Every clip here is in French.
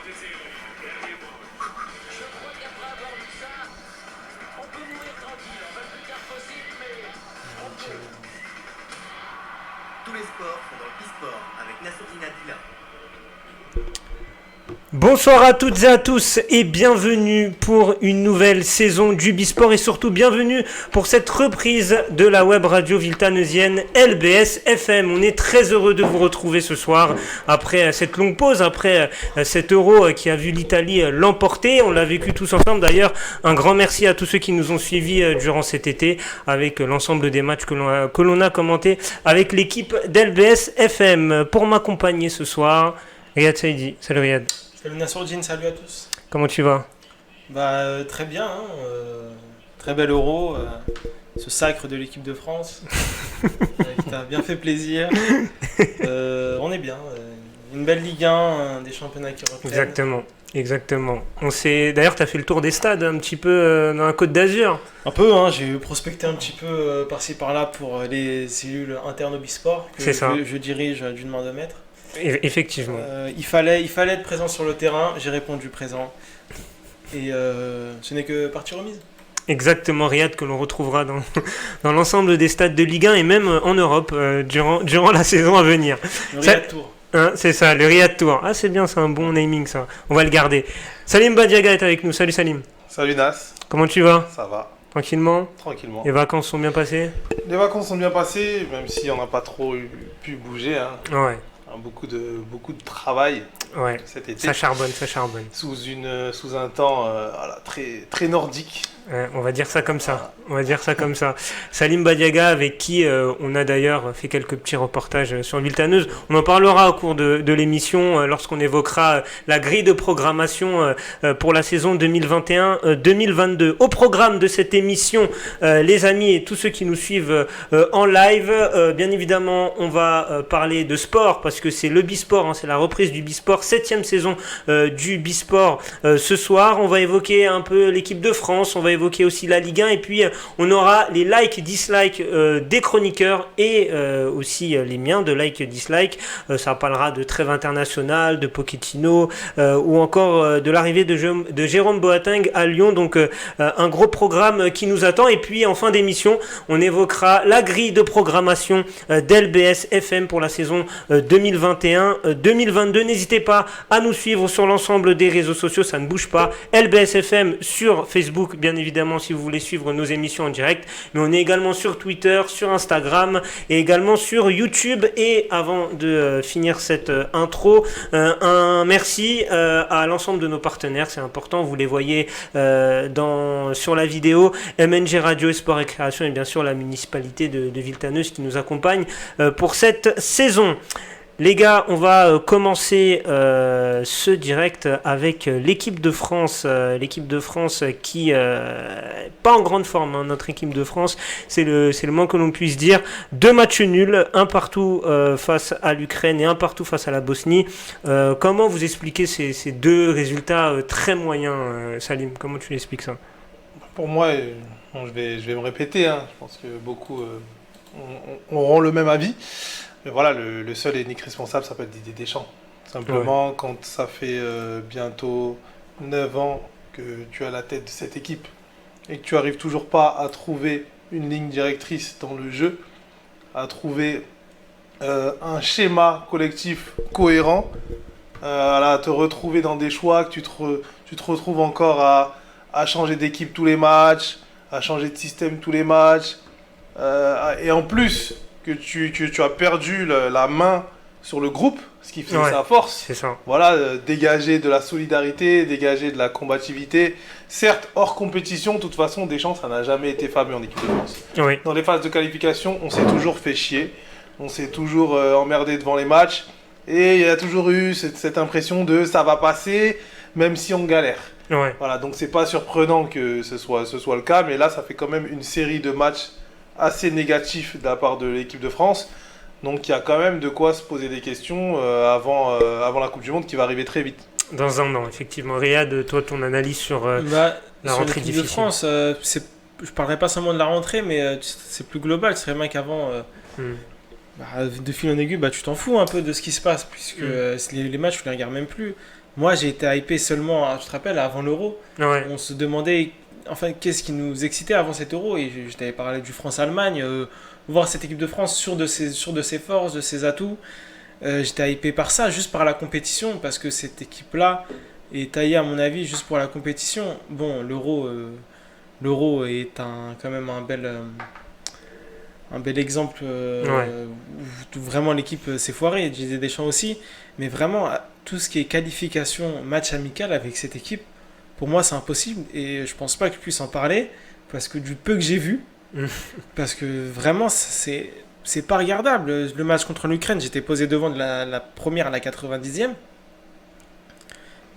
Tous les sports sont dans le e-sport avec Nassourdine Adila. Bonsoir à toutes et à tous et bienvenue pour une nouvelle saison du Bisport et surtout bienvenue pour cette reprise de la web radio viltaneusienne LBS FM. On est très heureux de vous retrouver ce soir après cette longue pause, après cet Euro qui a vu l'Italie l'emporter. On l'a vécu tous ensemble. D'ailleurs, un grand merci à tous ceux qui nous ont suivis durant cet été avec l'ensemble des matchs que l'on a commentés avec l'équipe d'LBS FM. Pour m'accompagner ce soir, Riyad Saidi. Salut Riyad. Salut Nassourdine, salut à tous. Comment tu vas ? Très bien, hein, très bel Euro, ce sacre de l'équipe de France, qui t'a bien fait plaisir. On est bien, une belle Ligue 1, des championnats qui reprennent. Exactement. D'ailleurs, tu as fait le tour des stades un petit peu dans la Côte d'Azur. Un peu, hein, j'ai prospecté un petit peu par-ci par-là pour les cellules internes au Bisport que je dirige d'une main de maître. Effectivement. Il fallait être présent sur le terrain, j'ai répondu présent. Et ce n'est que partie remise. Exactement, Riyad, que l'on retrouvera dans l'ensemble des stades de Ligue 1 et même en Europe durant la saison à venir. Le Riyad Tour. C'est ça, le Riyad Tour. Ah, c'est bien, c'est un bon naming ça. On va le garder. Salim Badiaga est avec nous. Salut Salim. Salut Nas. Comment tu vas ? Ça va. Tranquillement ? Tranquillement. Les vacances sont bien passées ? Les vacances sont bien passées, même si on n'a pas trop pu bouger. Hein. Ouais. Beaucoup de travail cet été. Ça charbonne. Sous un temps très, très nordique. On va dire ça comme ça. Salim Badiaga, avec qui on a d'ailleurs fait quelques petits reportages sur Viltaneuse. On en parlera au cours de l'émission lorsqu'on évoquera la grille de programmation pour la saison 2021-2022. Au programme de cette émission, les amis et tous ceux qui nous suivent en live, bien évidemment, on va parler de sport parce que c'est le Bisport, hein, c'est la reprise du Bisport, 7e saison du Bisport ce soir. On va évoquer un peu l'équipe de France, on va évoquer aussi la Ligue 1 et puis on aura les likes, dislikes des chroniqueurs et aussi les miens de like, dislike. Ça parlera de trêve internationale, de Pochettino ou encore de l'arrivée de Jérôme Boateng à Lyon. Donc un gros programme qui nous attend et puis en fin d'émission on évoquera la grille de programmation d'LBS FM pour la saison 2021-2022. N'hésitez pas à nous suivre sur l'ensemble des réseaux sociaux, ça ne bouge pas. LBS FM sur Facebook, bien évidemment, si vous voulez suivre nos émissions en direct. Mais on est également sur Twitter, sur Instagram et également sur YouTube. Et avant de finir cette intro, un merci à l'ensemble de nos partenaires. C'est important, vous les voyez sur la vidéo. MNG Radio, Sport et Création et bien sûr la municipalité de Viltaneuse qui nous accompagne pour cette saison. Les gars, on va commencer ce direct avec l'équipe de France. L'équipe de France qui pas en grande forme, hein, notre équipe de France. C'est le moins que l'on puisse dire. 2 matchs nuls, un partout face à l'Ukraine et un partout face à la Bosnie. Comment vous expliquez ces 2 résultats très moyens, Salim ? Comment tu l'expliques ça ? Pour moi, je vais me répéter. Hein, je pense que beaucoup auront le même avis. Mais voilà, le seul et unique responsable, ça peut être Didier Deschamps. Simplement, quand ça fait bientôt 9 ans que tu es à la tête de cette équipe et que tu n'arrives toujours pas à trouver une ligne directrice dans le jeu, à trouver un schéma collectif cohérent, à te retrouver dans des choix, que tu te retrouves encore à changer d'équipe tous les matchs, à changer de système tous les matchs, et en plus que tu as perdu la main sur le groupe, ce qui fait sa force. C'est ça. Voilà, dégager de la solidarité, dégager de la combativité. Certes, hors compétition, de toute façon, Deschamps, ça n'a jamais été fameux en équipe de France. Oui. Dans les phases de qualification, on s'est toujours fait chier. On s'est toujours emmerdé devant les matchs. Et il y a toujours eu cette impression de ça va passer, même si on galère. Ouais. Voilà, donc c'est pas surprenant que ce soit le cas. Mais là, ça fait quand même une série de matchs assez négatif de la part de l'équipe de France. Donc il y a quand même de quoi se poser des questions avant la Coupe du Monde qui va arriver très vite. Dans un an, effectivement. Riyad, toi, ton analyse sur la rentrée difficile. De France, je ne parlerai pas seulement de la rentrée, mais c'est plus global. C'est vrai qu'avant, de fil en aiguille, tu t'en fous un peu de ce qui se passe, puisque les matchs, tu ne les regardes même plus. Moi, j'ai été hypé seulement, tu te rappelles, avant l'Euro. Ouais. On se demandait, enfin, qu'est-ce qui nous excitait avant cet Euro. Et je t'avais parlé du France-Allemagne. Voir cette équipe de France sûre de ses forces, de ses atouts. J'étais hypé par ça, juste par la compétition. Parce que cette équipe-là est taillée, à mon avis, juste pour la compétition. Bon, l'Euro est quand même un bel exemple où vraiment l'équipe s'est foirée. Didier Deschamps aussi. Mais vraiment, tout ce qui est qualification, match amical avec cette équipe, pour moi, c'est impossible. Et je pense pas que je puisse en parler. Parce que du peu que j'ai vu, parce que vraiment, c'est pas regardable. Le match contre l'Ukraine, j'étais posé devant de la première à la 90e.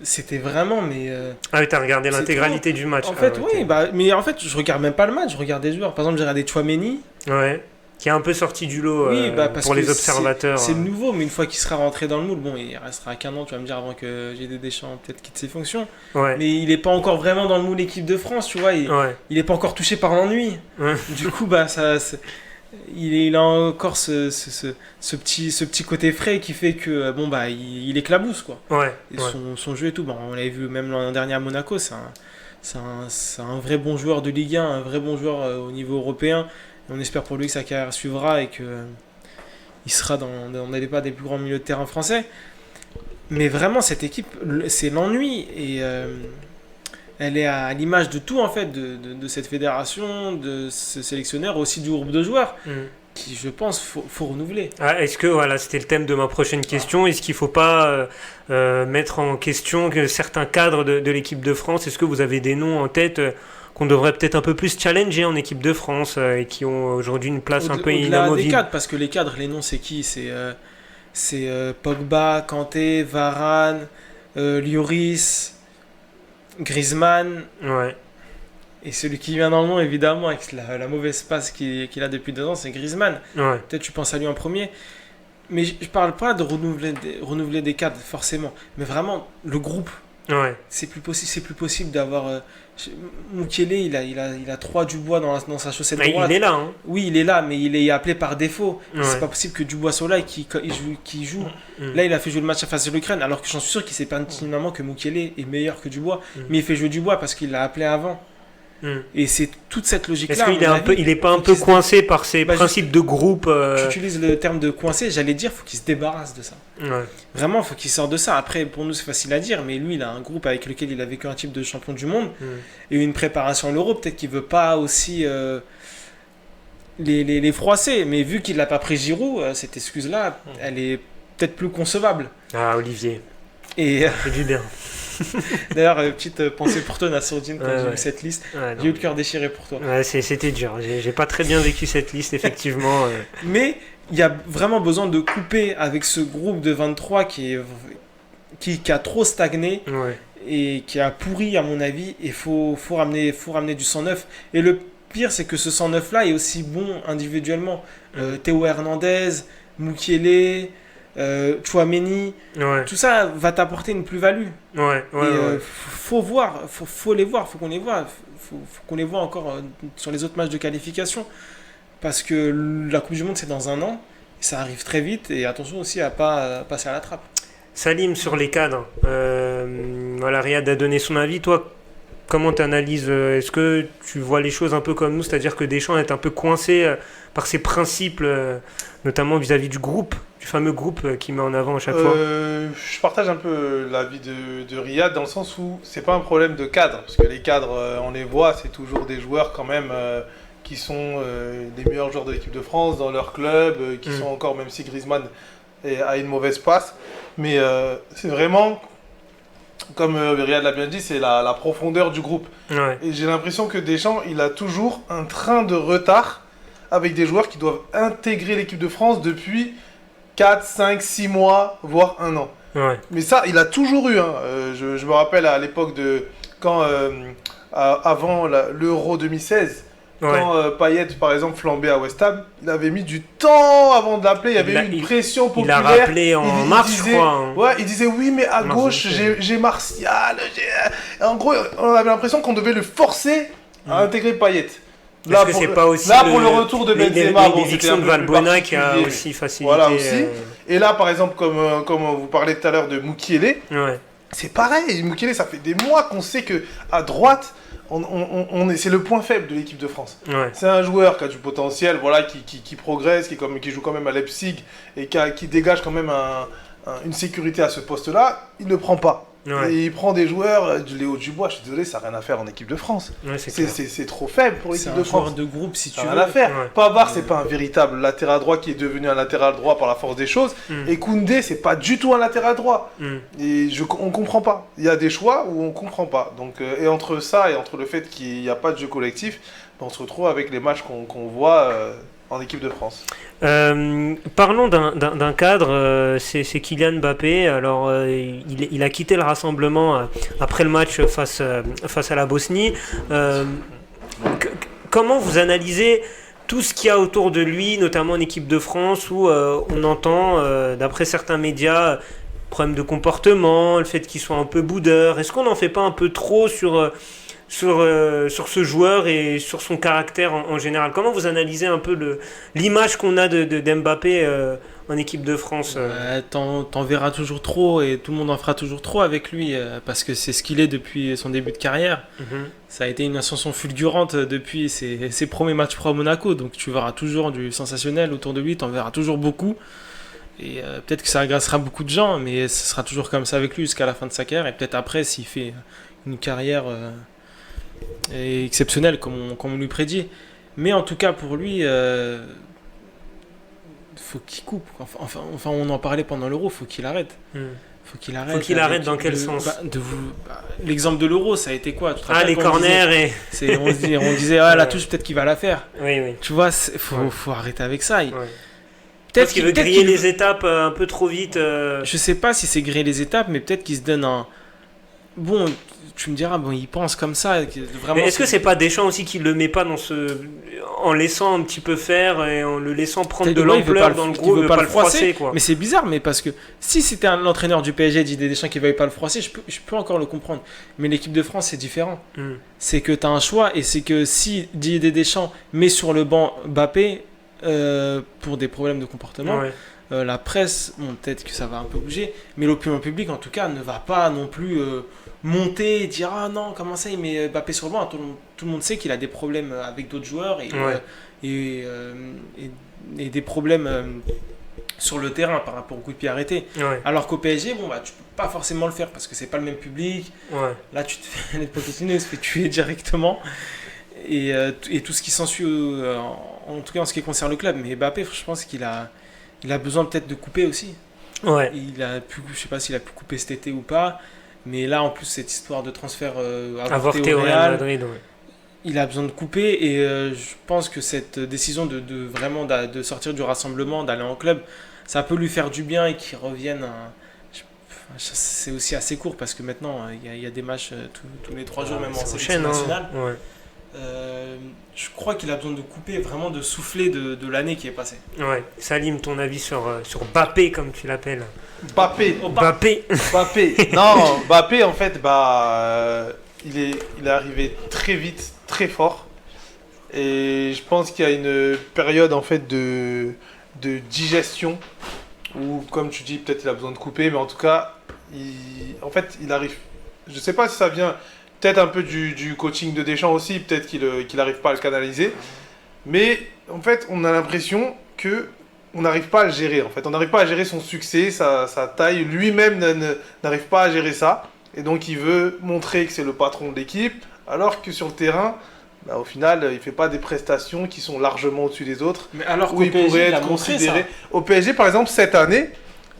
C'était vraiment, mais... Ah oui, t'as regardé c'est l'intégralité du match. En fait, Ah, oui, mais en fait, je regarde même pas le match, je regarde des joueurs. Par exemple, j'ai regardé Tchouaméni. Ouais. Qui est un peu sorti du lot Oui, parce pour que les observateurs. C'est nouveau, mais une fois qu'il sera rentré dans le moule, bon, il restera qu'un an, tu vas me dire, avant que Didier Deschamps peut-être quitte ses fonctions. Ouais. Mais il est pas encore vraiment dans le moule équipe de France, tu vois. Ouais. Il est pas encore touché par l'ennui. Ouais. Du coup, il a encore ce petit côté frais qui fait que, il éclabousse, quoi. Ouais. Et son jeu et tout, on l'avait vu même l'an dernier à Monaco, c'est un vrai bon joueur de Ligue 1, un vrai bon joueur au niveau européen. Et on espère pour lui que sa carrière suivra et qu'il sera dans les pas des plus grands milieux de terrain français. Mais vraiment, cette équipe, c'est l'ennui. Et elle est à l'image de tout, en fait, de cette fédération, de ce sélectionneur, aussi du groupe de joueurs. Qui, je pense, faut renouveler. Ah, est-ce que, voilà, c'était le thème de ma prochaine question, est-ce qu'il ne faut pas mettre en question que certains cadres de l'équipe de France, est-ce que vous avez des noms en tête qu'on devrait peut-être un peu plus challenger en équipe de France et qui ont aujourd'hui une place un peu inamovible? Des cadres, parce que les cadres, les noms, c'est qui? C'est Pogba, Kanté, Varane, Lloris, Griezmann. Ouais. Et celui qui vient dans le nom, évidemment, avec la mauvaise passe qu'il a depuis 2 ans, c'est Griezmann. Ouais. Peut-être tu penses à lui en premier. Mais je parle pas de renouveler des cadres, forcément. Mais vraiment, le groupe. Ouais. C'est plus possible d'avoir... Mukiele, il a 3 Dubois dans sa chaussette droite. Il est là, hein. Oui, il est là, mais il est appelé par défaut. Ouais. C'est pas possible que Dubois soit là et qu'il joue. Là, il a fait jouer le match face à l'Ukraine, alors que j'en suis sûr qu'il sait pertinemment que Mukiele est meilleur que Dubois. Mais il fait jouer Dubois parce qu'il l'a appelé avant. Et c'est toute cette logique-là. Est-ce qu'il est pas un peu coincé par ses principes de groupe Tu utilises le terme de coincé, j'allais dire, faut qu'il se débarrasse de ça. Ouais. Vraiment, faut qu'il sorte de ça. Après, pour nous, c'est facile à dire, mais lui, il a un groupe avec lequel il a vécu un type de champion du monde et une préparation à l'Euro. Peut-être qu'il veut pas aussi les froisser, mais vu qu'il n'a pas pris Giroud, cette excuse-là, elle est peut-être plus concevable. Ah, Olivier. Et ça fait du bien. d'ailleurs, petite pensée pour toi, Nassourdine, quand j'ai vu cette liste. J'ai eu le cœur déchiré pour toi. Ouais, c'était dur. J'ai pas très bien vécu cette liste, effectivement. Mais il y a vraiment besoin de couper avec ce groupe de 23 qui a trop stagné et qui a pourri, à mon avis. Et faut ramener du sang neuf. Et le pire, c'est que ce sang neuf-là est aussi bon individuellement. Théo Hernandez, Mukiele... Tchouaméni, tout ça va t'apporter une plus-value. Faut voir, faut les voir, faut qu'on les voit, faut qu'on les voit encore sur les autres matchs de qualification, parce que la Coupe du Monde c'est dans 1 an, et ça arrive très vite, et attention aussi à pas passer à la trappe. Salim, sur les cadres, Riyad a donné son avis. Toi, comment tu analyses? Est-ce que tu vois les choses un peu comme nous, c'est-à-dire que Deschamps est un peu coincé par ses principes, notamment vis-à-vis du groupe, du fameux groupe qu'il met en avant à chaque fois? Je partage un peu l'avis de Riyad dans le sens où c'est pas un problème de cadre, parce que les cadres, on les voit, c'est toujours des joueurs quand même qui sont les meilleurs joueurs de l'équipe de France dans leur club, qui sont encore, même si Griezmann a une mauvaise passe, mais c'est vraiment... Comme Riyad l'a bien dit, c'est la profondeur du groupe. Et j'ai l'impression que Deschamps, il a toujours un train de retard avec des joueurs qui doivent intégrer l'équipe de France depuis 4, 5, 6 mois, voire 1 an. Mais ça, il a toujours eu. Je me rappelle à l'époque avant l'Euro 2016, quand Payet, par exemple, flambait à West Ham, il avait mis du temps avant de l'appeler. Il y avait eu une pression populaire. Il l'a rappelé en mars, je crois. Ouais, il disait oui, mais à gauche, j'ai Martial. En gros, on avait l'impression qu'on devait le forcer à intégrer Payet. Là, pour le retour de Benzema, l'éviction de Valbuena qui a aussi facilité. Voilà aussi. Et là, par exemple, comme vous parlez tout à l'heure de Mukiele, C'est pareil, Mukele, ça fait des mois qu'on sait que à droite, c'est le point faible de l'équipe de France. Ouais. C'est un joueur qui a du potentiel, voilà, qui progresse, qui joue quand même à Leipzig et qui dégage quand même une sécurité à ce poste-là. Il ne prend pas. Ouais. Et il prend des joueurs, Léo Dubois, je suis désolé, ça n'a rien à faire en équipe de France. Ouais, c'est clair. C'est trop faible pour C'est l'équipe un de joueur France. de groupe, si tu Ça n'a veux. rien à faire. Ouais. Pavard, c'est pas un véritable latéral droit qui est devenu un latéral droit par la force des choses. Et Koundé, c'est pas du tout un latéral droit. Et on comprend pas. Il y a des choix où on comprend pas. Donc, et entre ça et entre le fait qu'il n'y a pas de jeu collectif, on se retrouve avec les matchs qu'on voit en équipe de France. Parlons d'un cadre, c'est Kylian Mbappé. Alors, il a quitté le rassemblement après le match face à la Bosnie. Comment vous analysez tout ce qu'il y a autour de lui, notamment en équipe de France, où on entend, d'après certains médias, problème de comportement, le fait qu'il soit un peu boudeur. Est-ce qu'on n'en fait pas un peu trop sur ce joueur et sur son caractère en général? Comment vous analysez un peu l'image qu'on a d'Mbappé en équipe de France? T'en verras toujours trop et tout le monde en fera toujours trop avec lui parce que c'est ce qu'il est depuis son début de carrière. Ça a été une ascension fulgurante depuis ses premiers matchs pro à Monaco, donc tu verras toujours du sensationnel autour de lui, t'en verras toujours beaucoup. Et peut-être que ça agressera beaucoup de gens, mais ce sera toujours comme ça avec lui jusqu'à la fin de sa carrière. Et peut-être après, s'il fait une carrière exceptionnelle comme on lui prédit. Mais en tout cas, pour lui, faut qu'il coupe. Enfin, on en parlait pendant l'Euro, faut qu'il arrête. Faut qu'il arrête. Faut qu'il arrête dans quel sens? L'exemple de l'Euro, ça a été quoi? Les corners on disait, la touche, peut-être qu'il va la faire. Oui. Tu vois, faut arrêter avec ça. Peut-être qu'il veut griller les étapes un peu trop vite. Je sais pas si c'est griller les étapes, mais peut-être qu'il se donne un... Bon, tu me diras, il pense comme ça. Vraiment, mais est-ce que c'est pas Deschamps aussi qui le met pas en laissant un petit peu faire et en le laissant prendre de l'ampleur dans le groupe, il veut pas le froisser, quoi. Mais c'est bizarre, mais parce que si c'était l'entraîneur du PSG, Didier Deschamps, qui ne veut pas le froisser, je peux encore le comprendre. Mais l'équipe de France, c'est différent. C'est que tu as un choix, et c'est que si Didier Deschamps met sur le banc Mbappé pour des problèmes de comportement, la presse, peut-être que ça va un peu bouger, mais l'opinion publique, en tout cas, ne va pas non plus monter et dire ah non, comment ça, il met Mbappé sur le banc. Tout le monde sait qu'il a des problèmes avec d'autres joueurs et des problèmes sur le terrain par rapport au coup de pied arrêté. Alors qu'au PSG, tu peux pas forcément le faire parce que c'est pas le même public. Là, tu te fais Pochettino se fait tuer directement. Et tout ce qui s'ensuit, en tout cas en ce qui concerne le club. Mais Mbappé, je pense qu'il a besoin peut-être de couper aussi. Je sais pas s'il a pu couper cet été ou pas. Mais là, en plus, cette histoire de transfert avorté au Real Madrid, il a besoin de couper. Et je pense que cette décision de sortir du rassemblement, d'aller en club, ça peut lui faire du bien et qu'il revienne. C'est aussi assez court parce que maintenant, il y a des matchs tous les 3 jours, même en sélection nationale. Je crois qu'il a besoin de couper, vraiment de souffler de l'année qui est passée. Salim, ton avis sur Mbappé, comme tu l'appelles? Mbappé. Non, Mbappé, en fait, il est arrivé très vite, très fort. Et je pense qu'il y a une période, en fait, de digestion où, comme tu dis, peut-être il a besoin de couper, mais en tout cas, il arrive. Je sais pas si ça vient peut-être un peu du coaching de Deschamps aussi, peut-être qu'il n'arrive pas à le canaliser. Mais en fait, on a l'impression que on n'arrive pas à le gérer. En fait, on n'arrive pas à gérer son succès, sa taille. Lui-même n'arrive pas à gérer ça. Et donc, il veut montrer que c'est le patron de l'équipe, alors que sur le terrain, au final, il ne fait pas des prestations qui sont largement au-dessus des autres. Mais alors où il pourrait être considéré. Au PSG, par exemple, cette année,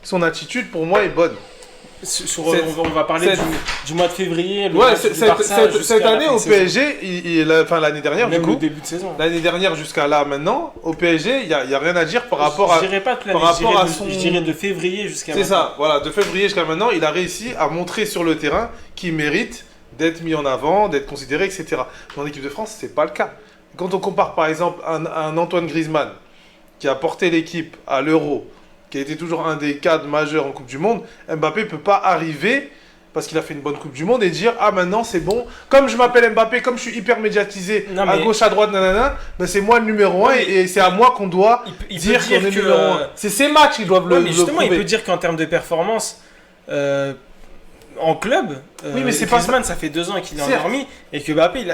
son attitude, pour moi, est bonne. On va parler du mois de février. Cette année au PSG, l'année dernière, même du coup, le début de saison. L'année dernière jusqu'à là maintenant, au PSG, il y a rien à dire par rapport à. Je dirais pas toute l'année, je dirais de février jusqu'à maintenant. C'est ça, voilà, de février jusqu'à maintenant, il a réussi à montrer sur le terrain qu'il mérite d'être mis en avant, d'être considéré, etc. Dans l'équipe de France, c'est pas le cas. Quand on compare par exemple un Antoine Griezmann qui a porté l'équipe à l'Euro, qui a été toujours un des cadres majeurs en Coupe du Monde, Mbappé ne peut pas arriver, parce qu'il a fait une bonne Coupe du Monde, et dire « Ah, maintenant, c'est bon. Comme je m'appelle Mbappé, comme je suis hyper médiatisé, à gauche, à droite, nanana, c'est moi le numéro 1, et c'est à moi qu'on doit dire qu'on est le numéro 1. » C'est ces matchs qui doivent le justement, prouver. Il peut dire qu'en termes de performance, en club, Oui, mais c'est pas Griezmann, ça fait 2 ans qu'il est Certes. endormi et que Mbappé,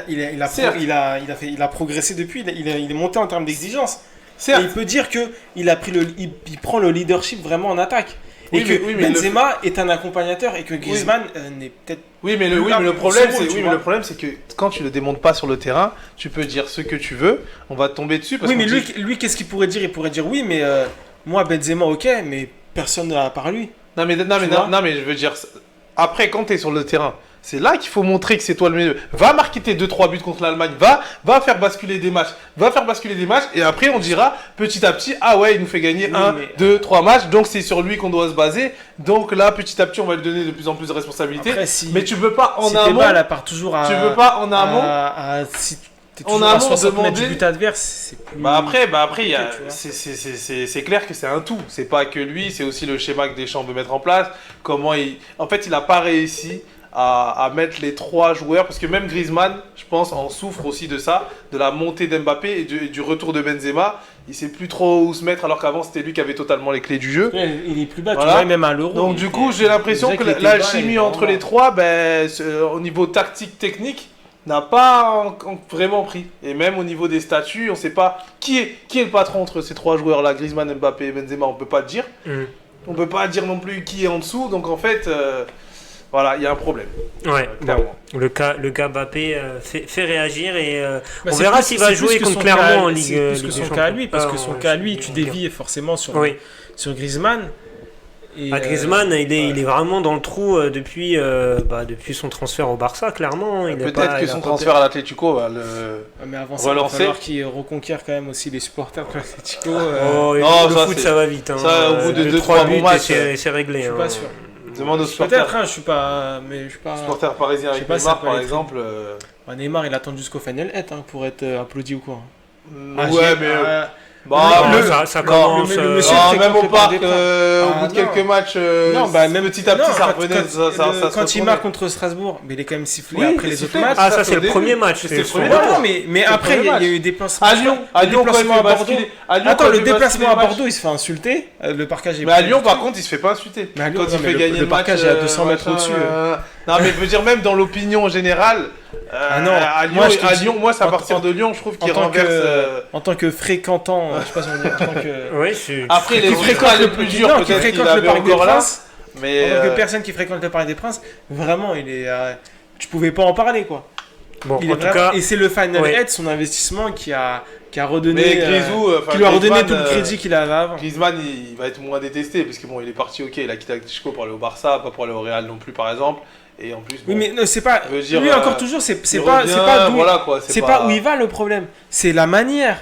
Certes. il a progressé depuis, il est monté en termes d'exigence. Et Certes. il peut dire que il prend le leadership vraiment en attaque. Et Oui, que mais Benzema est un accompagnateur et que Griezmann n'est peut-être. Oui, mais le problème, c'est que quand tu le démontes pas sur le terrain, tu peux dire ce que tu veux, on va te tomber dessus. Parce Oui, mais qu'on dit- lui qu'est-ce qu'il pourrait dire? Il pourrait dire oui, mais moi, Benzema, ok, mais personne à part lui. Non, mais je veux dire, après, quand tu es sur le terrain, c'est là qu'il faut montrer que c'est toi le meilleur. Va marquer tes 2-3 buts contre l'Allemagne, va faire basculer des matchs, et après on dira petit à petit, ah ouais, il nous fait gagner Oui, 1, mais- 2, 3 matchs, donc c'est sur lui qu'on doit se baser. Donc là, petit à petit, on va lui donner de plus en plus de responsabilités. Après, si, Mais tu peux pas en si amont, tes balles, elle part toujours à. tu veux pas en amont. Si t'es En toujours à amont, 60 mètres demander- du but adverse, c'est plus. Bah après, il y a- tu vois. c'est clair que c'est un tout. C'est pas que lui, c'est aussi le schéma que Deschamps veut mettre en place. En fait, il a pas réussi à mettre les 3 joueurs, parce que même Griezmann, je pense, en souffre aussi de ça, de la montée d'Mbappé et du retour de Benzema. Il sait plus trop où se mettre, alors qu'avant c'était lui qui avait totalement les clés du jeu. Il est plus bas, Voilà. tu vois, même à l'Euro. Donc du coup, j'ai l'impression que l'alchimie entre les 3, au niveau tactique, technique, n'a pas vraiment pris. Et même au niveau des statuts, on sait pas qui est le patron entre ces 3 joueurs-là, Griezmann, Mbappé et Benzema, on peut pas le dire. On peut pas dire non plus qui est en dessous, donc en fait, voilà, il y a un problème. Ouais, Clairement. le cas Mbappé fait réagir et Bah, on c'est verra plus- s'il c'est va plus jouer que contre son Clermont cas- en c'est Ligue plus que Ligue son des cas à Champions. lui, parce que Ah, son ouais, cas à lui, tu Ligue des dévies forcément sur Oui. Griezmann. Et, Griezmann, il est ouais. vraiment dans le trou depuis son transfert au Barça, clairement. Il a Peut-être pas- que il a son pas transfert à l'Atlético va le... Mais avant ça, il va Relancer. falloir qu'il reconquiert quand même aussi les supporters de l'Atlético. Oh, Non, le ça, foot, c'est- ça va vite. Hein. ça, au bout de 2-3 2-3 buts bons matchs, et c'est réglé. Je suis hein. pas sûr. Demande aux supporters. Peut-être, je suis pas. Mais je suis pas. Supporters parisiens Je sais avec pas si ça Neymar, peut par aller exemple. Neymar, il attend jusqu'au Final 8 pour être applaudi ou quoi. Ah, Ouais, j'ai- mais... Ah, Non, le- ça non, commence. le monsieur Non, qui même au fréquente le parc, Parc des Princes. au bout de non. quelques matchs, Non, bah, même petit à petit, non, ça quand- revenait, quand- ça se quand il retournait. marque contre Strasbourg, mais il est quand même sifflé Oui, après il est les autres sifflé. matchs. Ah, ça, ça, c'est c'est au le début. premier match. C'était le c'est premier son- match. Non, mais C'est le après, premier il y a match. eu des déplacements. À Lyon, quand il déplacement fait à Bordeaux. basculer- à Lyon, Attends, quand le il fait déplacement basculer à le match- Bordeaux, il se fait insulter. Le parquage est Mais à Lyon, par contre, il se fait pas insulter. Mais à Lyon, Quand non, il mais fait le- gagner le le match, parquage est à 200 mètres machin, au-dessus. Non, mais je veux dire, même dans l'opinion générale, Ah non, à Lyon, moi, je te dis- moi, c'est à en- partir de Lyon, je trouve qu'il en tant renverse. En tant que fréquentant, je sais pas si on dit, en tant que. Ouais, je- Après, les qui résultats les plus durs, non, qui peut-être qu'il fréquente le avait Parc des encore là. Princes, Mais en tant que personne qui fréquente le Parc des Princes, vraiment, il est. Tu pouvais pas en parler, quoi. Bon, Il est en tout vraiment- cas, Et c'est le Final ouais. 8, son investissement, qui a redonné. mais Grisou, qui lui a redonné Griezmann, tout le crédit qu'il avait avant. Griezmann, il va être moins détesté parce que bon, il est parti, ok, il a quitté Atletico pour aller au Barça, pas pour aller au Real non plus, par exemple. Et en plus, Oui, bon, mais non, c'est pas. je veux dire, Lui, encore toujours, c'est il pas revient, d'où voilà, quoi, c'est pas où il va le problème. C'est la manière.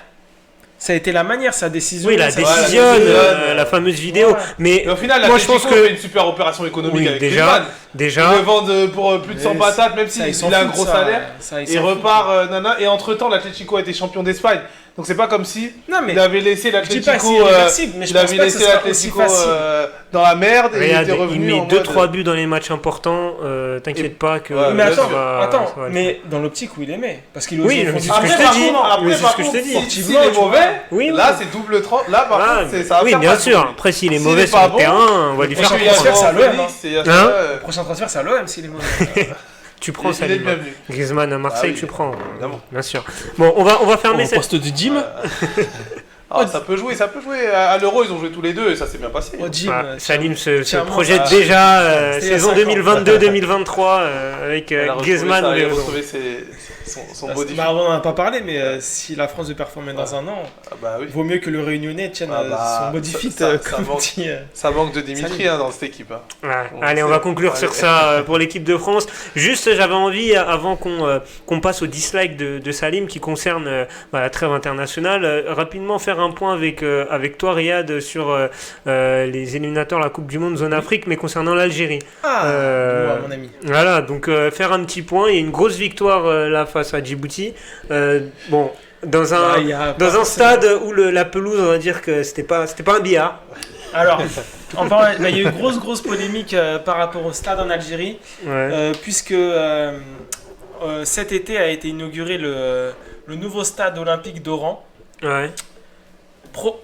Ça a été la manière, sa décision. oui, la ça- décision, la fameuse vidéo. Ouais. Mais Mais au final, moi, je pense l'Atlético que- fait une super opération économique Oui, avec déjà. Griezmann. déjà, Ils le vendent pour plus de 100 Mais patates, même ça, s'il s'en a un foutent, gros ça, salaire. ça, ils Il s'en foutent. repart, nana. Et entre-temps, l'Atlético a été champion d'Espagne. Donc c'est pas comme si Non, mais il avait laissé je dis pas que c'est l'Atlético, irréversible, mais je il pense avait pas que ce laissé sera aussi l'Atlético facile. dans la merde et il regarde, était il revenu met en 2-3 mode... buts dans les matchs importants. T'inquiète pas que. Ouais, Mais bien attends, sûr. ça va le mais dans l'optique où il aimait. Parce qu'il Oui, osait mais fond du c'est ce que truc. je t'ai dit. Après, c'est par ce que je contre, t'ai dit. s'il est tu vois. mauvais, Oui, là c'est double 30. Là par Ah, contre, ça va oui, faire bien mal sûr. pour lui. Après, s'il est S'il mauvais est sur pas le bon, terrain, on va lui parce faire qu'il y a comprendre. ça, Félix, l'OM, c'est- Hein Le prochain transfert, c'est à l'OM s'il est mauvais. Tu prends ça, il est le bienvenu. Griezmann à Marseille, Ah oui, tu prends. évidemment. Bien sûr. Bon, on va fermer Au cette. poste du gym. Ah, ça peut jouer, ça peut jouer. À l'Euro, ils ont joué tous les deux et ça s'est bien passé. Au gym. Ah, Salim se tiens, projette moi, déjà c'était il y a saison 5 ans. 2022-2023 avec Elle a retrouvé Griezmann. ça, elle a ou- retrouvé son body. Bah, on n'en a pas parlé, mais si la France veut performer dans un an, Ah bah oui. vaut mieux que le Réunionnais tienne Ah bah, son body ça- fit, ça comme on manque. dit. Ça manque de Dimitri dans cette équipe. Hein. Ouais. Bon, Allez, on c'est- va conclure sur allez. ça pour l'équipe de France. Juste, j'avais envie, avant qu'on passe au dislike de Salim qui concerne la trêve internationale, rapidement faire un point avec toi, Riyad, sur les éliminateurs de la Coupe du Monde Zone Afrique, mais concernant l'Algérie. Ah, Euh, dis-moi, mon ami. Voilà, donc faire un petit point. Il y a une grosse victoire là face à Djibouti. Bon, dans un, Bah, il y a dans pas un forcément- stade où la pelouse, on va dire que c'était pas un billard. Alors, enfin, il y a eu une grosse polémique par rapport au stade en Algérie, Ouais. puisque cet été a été inauguré le nouveau stade olympique d'Oran. Ouais.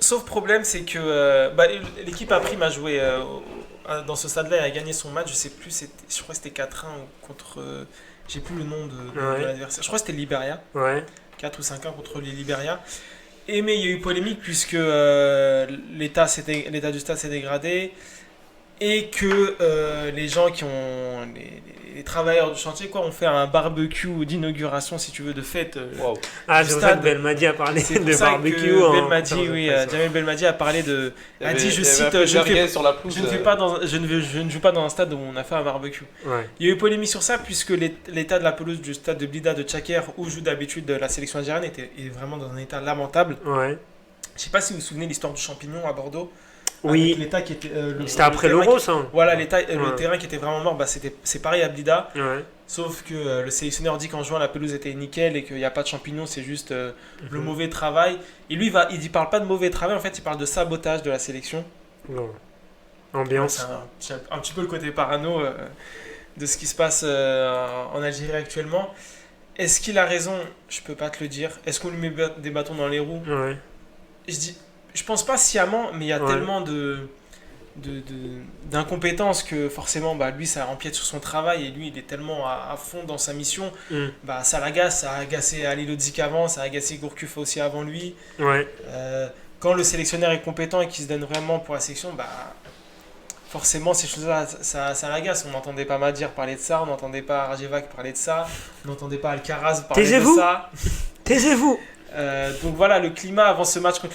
Sauf problème, c'est que l'équipe A Prime a joué dans ce stade-là et a gagné son match. Je crois que c'était 4-1 contre. J'ai plus le nom de l'adversaire. Je crois que c'était le Liberia. Ouais. 4 ou 5-1 contre les Liberia. Mais il y a eu polémique puisque l'état du stade s'est dégradé et que les gens qui ont. Les travailleurs du chantier ont fait un barbecue d'inauguration, si tu veux, de fête. Wow. Ah, du c'est pour ça que stade. Belmadi a parlé C'est pour de ça barbecue. que Jamel Belmadi a parlé de. A dit, je cite, sur la pelouse. je ne joue pas dans un stade où on a fait un barbecue. Ouais. Il y a eu polémique sur ça puisque l'état de la pelouse du stade de Blida de Tchaker, où joue d'habitude la sélection algérienne, est vraiment dans un état lamentable. Ouais. Je sais pas si vous vous souvenez de l'histoire du champignon à Bordeaux. Oui. Avec l'état qui était. C'était après l'Euro, ça. Voilà, Ouais. le terrain qui était vraiment mort, c'est pareil à Blida. Ouais. Sauf que le sélectionneur dit qu'en jouant la pelouse était nickel et qu'il n'y a pas de champignons, c'est juste le Mhm. mauvais travail. Et lui, il parle pas de mauvais travail, en fait, il parle de sabotage de la sélection. Bon. Ambiance. C'est un petit peu le côté parano de ce qui se passe en Algérie actuellement. Est-ce qu'il a raison? Je peux pas te le dire. Est-ce qu'on lui met des bâtons dans les roues? Ouais. Je pense pas sciemment, mais il y a Ouais. tellement d'incompétence que forcément lui ça empiète sur son travail et lui il est tellement à fond dans sa mission, Mm. ça l'agace, ça a agacé Ali Lodzik avant, ça a agacé Gourcuff aussi avant lui. Ouais. Quand le sélectionneur est compétent et qu'il se donne vraiment pour la sélection, forcément ces choses-là ça l'agace. On n'entendait pas Madir parler de ça, on n'entendait pas Rajevac parler de ça, on n'entendait pas Alcaraz parler de Taisez-vous. ça. Taisez-vous. Donc voilà, le climat avant ce match contre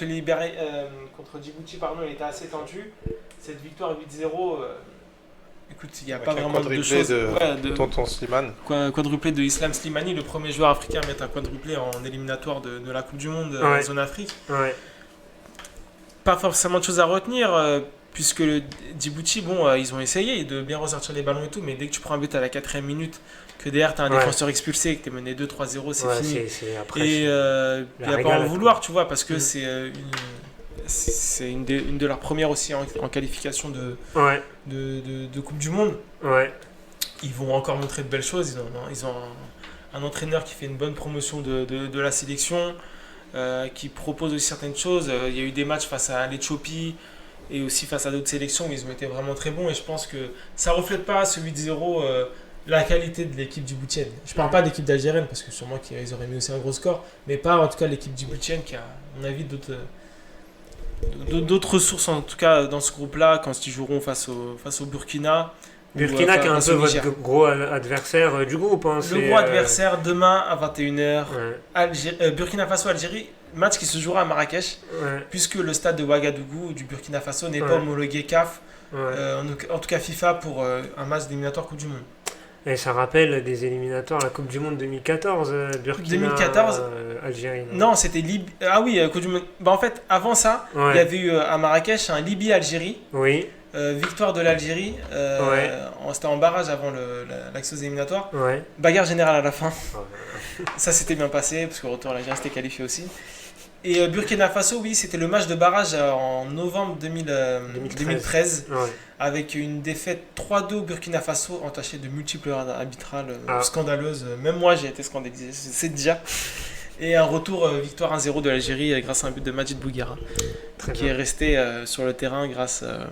contre Djibouti, il était assez tendu. Cette victoire 8-0, écoute, il n'y a pas Avec un vraiment de quadruplé choses. de Tonton Slimane. Quadruplé de Islam Slimani, le premier joueur africain à mettre un quadruplé en éliminatoire de la Coupe du Monde Ouais. zone Afrique. Ouais. Pas forcément de choses à retenir, puisque le Djibouti, ils ont essayé de bien ressortir les ballons et tout, mais dès que tu prends un but à la 4e minute, que derrière tu as un Ouais. défenseur expulsé et que tu es mené 2-3-0, c'est Ouais, fini. après. Et il n'y a pas à en régalade, vouloir, tu vois, parce que Mm. c'est une de leurs premières aussi en qualification Ouais. de Coupe du Monde. Ouais. Ils vont encore montrer de belles choses. Ils ont un entraîneur qui fait une bonne promotion de la sélection, qui propose aussi certaines choses. Il y a eu des matchs face à l'Éthiopie et aussi face à d'autres sélections où ils ont été vraiment très bons. Et je pense que ça ne reflète pas ce 8-0 la qualité de l'équipe djiboutienne. Je ne parle pas d'équipe d'Algérienne parce que sûrement qu'ils auraient mis aussi un gros score, mais pas en tout cas l'équipe djiboutienne qui a, à mon avis, d'autres ressources en tout cas dans ce groupe-là quand ils joueront face au Burkina. Burkina qui est un face peu au votre Niger. gros adversaire du groupe. Hein, Le gros adversaire demain à 21h. Ouais. Burkina Faso-Algérie, match qui se jouera à Marrakech, Ouais. puisque le stade de Ouagadougou du Burkina Faso n'est Ouais. pas homologué CAF, Ouais. en tout cas FIFA, pour un match d'éliminatoire Coupe du Monde. Et ça rappelle des éliminatoires à la Coupe du Monde 2014, Burkina, 2014, Algérie. Non, c'était Libye. Ah oui, Coupe du Monde. En fait, avant ça, Ouais. il y avait eu à Marrakech un Libye-Algérie. Oui. Victoire de l'Algérie. Ouais. C'était en barrage avant l'accès aux éliminatoires. Ouais. Bagarre générale à la fin. Ouais. Ça s'était bien passé, parce qu'au retour, l'Algérie s'était qualifiée aussi. Et Burkina Faso, oui, c'était le match de barrage en novembre 2013, Ouais. avec une défaite 3-2 au Burkina Faso, entachée de multiples erreurs arbitrales Ah. scandaleuses. Même moi, j'ai été scandalisé, c'est déjà. Et un retour victoire 1-0 de l'Algérie grâce à un but de Majid Bouguera, Très qui bien. est resté sur le terrain grâce à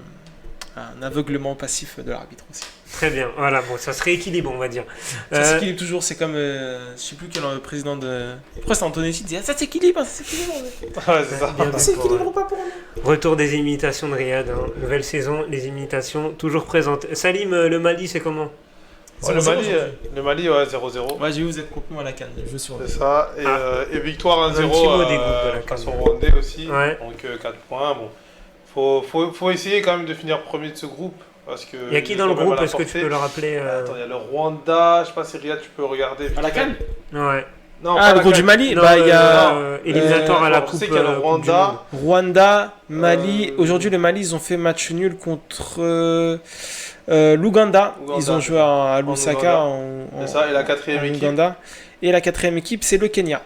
un aveuglement passif de l'arbitre aussi. Très bien. Voilà, bon, ça se rééquilibre, on va dire. Ça s'équilibre toujours, c'est comme, je sais plus quel président de... Pourquoi c'est Antonetti qui dit ça s'équilibre, ça s'équilibre. Ouais, c'est ça. Bien Ça vu s'équilibre pour, pas pour nous. Retour des imitations de Riyad. Hein. Nouvelle saison, les imitations toujours présentes. Salim, le Mali, c'est comment? Ouais, le Mali, ouais, 0-0. Ouais, j'ai vu vous êtes contre nous à la canne, je sur C'est ça. Et victoire Un petit 1-0 mot des groupes de la face CAN. au Rwandais aussi. Ouais. Donc 4 points. Bon. Faut essayer quand même de finir premier de ce groupe. Parce que Il y a qui dans le quand même groupe? à la Est-ce que tu portée. peux le rappeler Attends, il y a le Rwanda. Je sais pas si Riyad, tu peux regarder. À la canne. Ouais. Non, Ah, pas le la groupe CAN. du Mali, Non, il y a éliminatoire à la je coupe. sais qu'il y a le Coupe du Rwanda. Monde. Rwanda, Mali. Aujourd'hui, le Mali, ils ont fait match nul contre l'Ouganda. Ils ont joué à Lusaka C'est ça. Et la en quatrième équipe. Ouganda. Et la quatrième équipe, c'est le Kenya.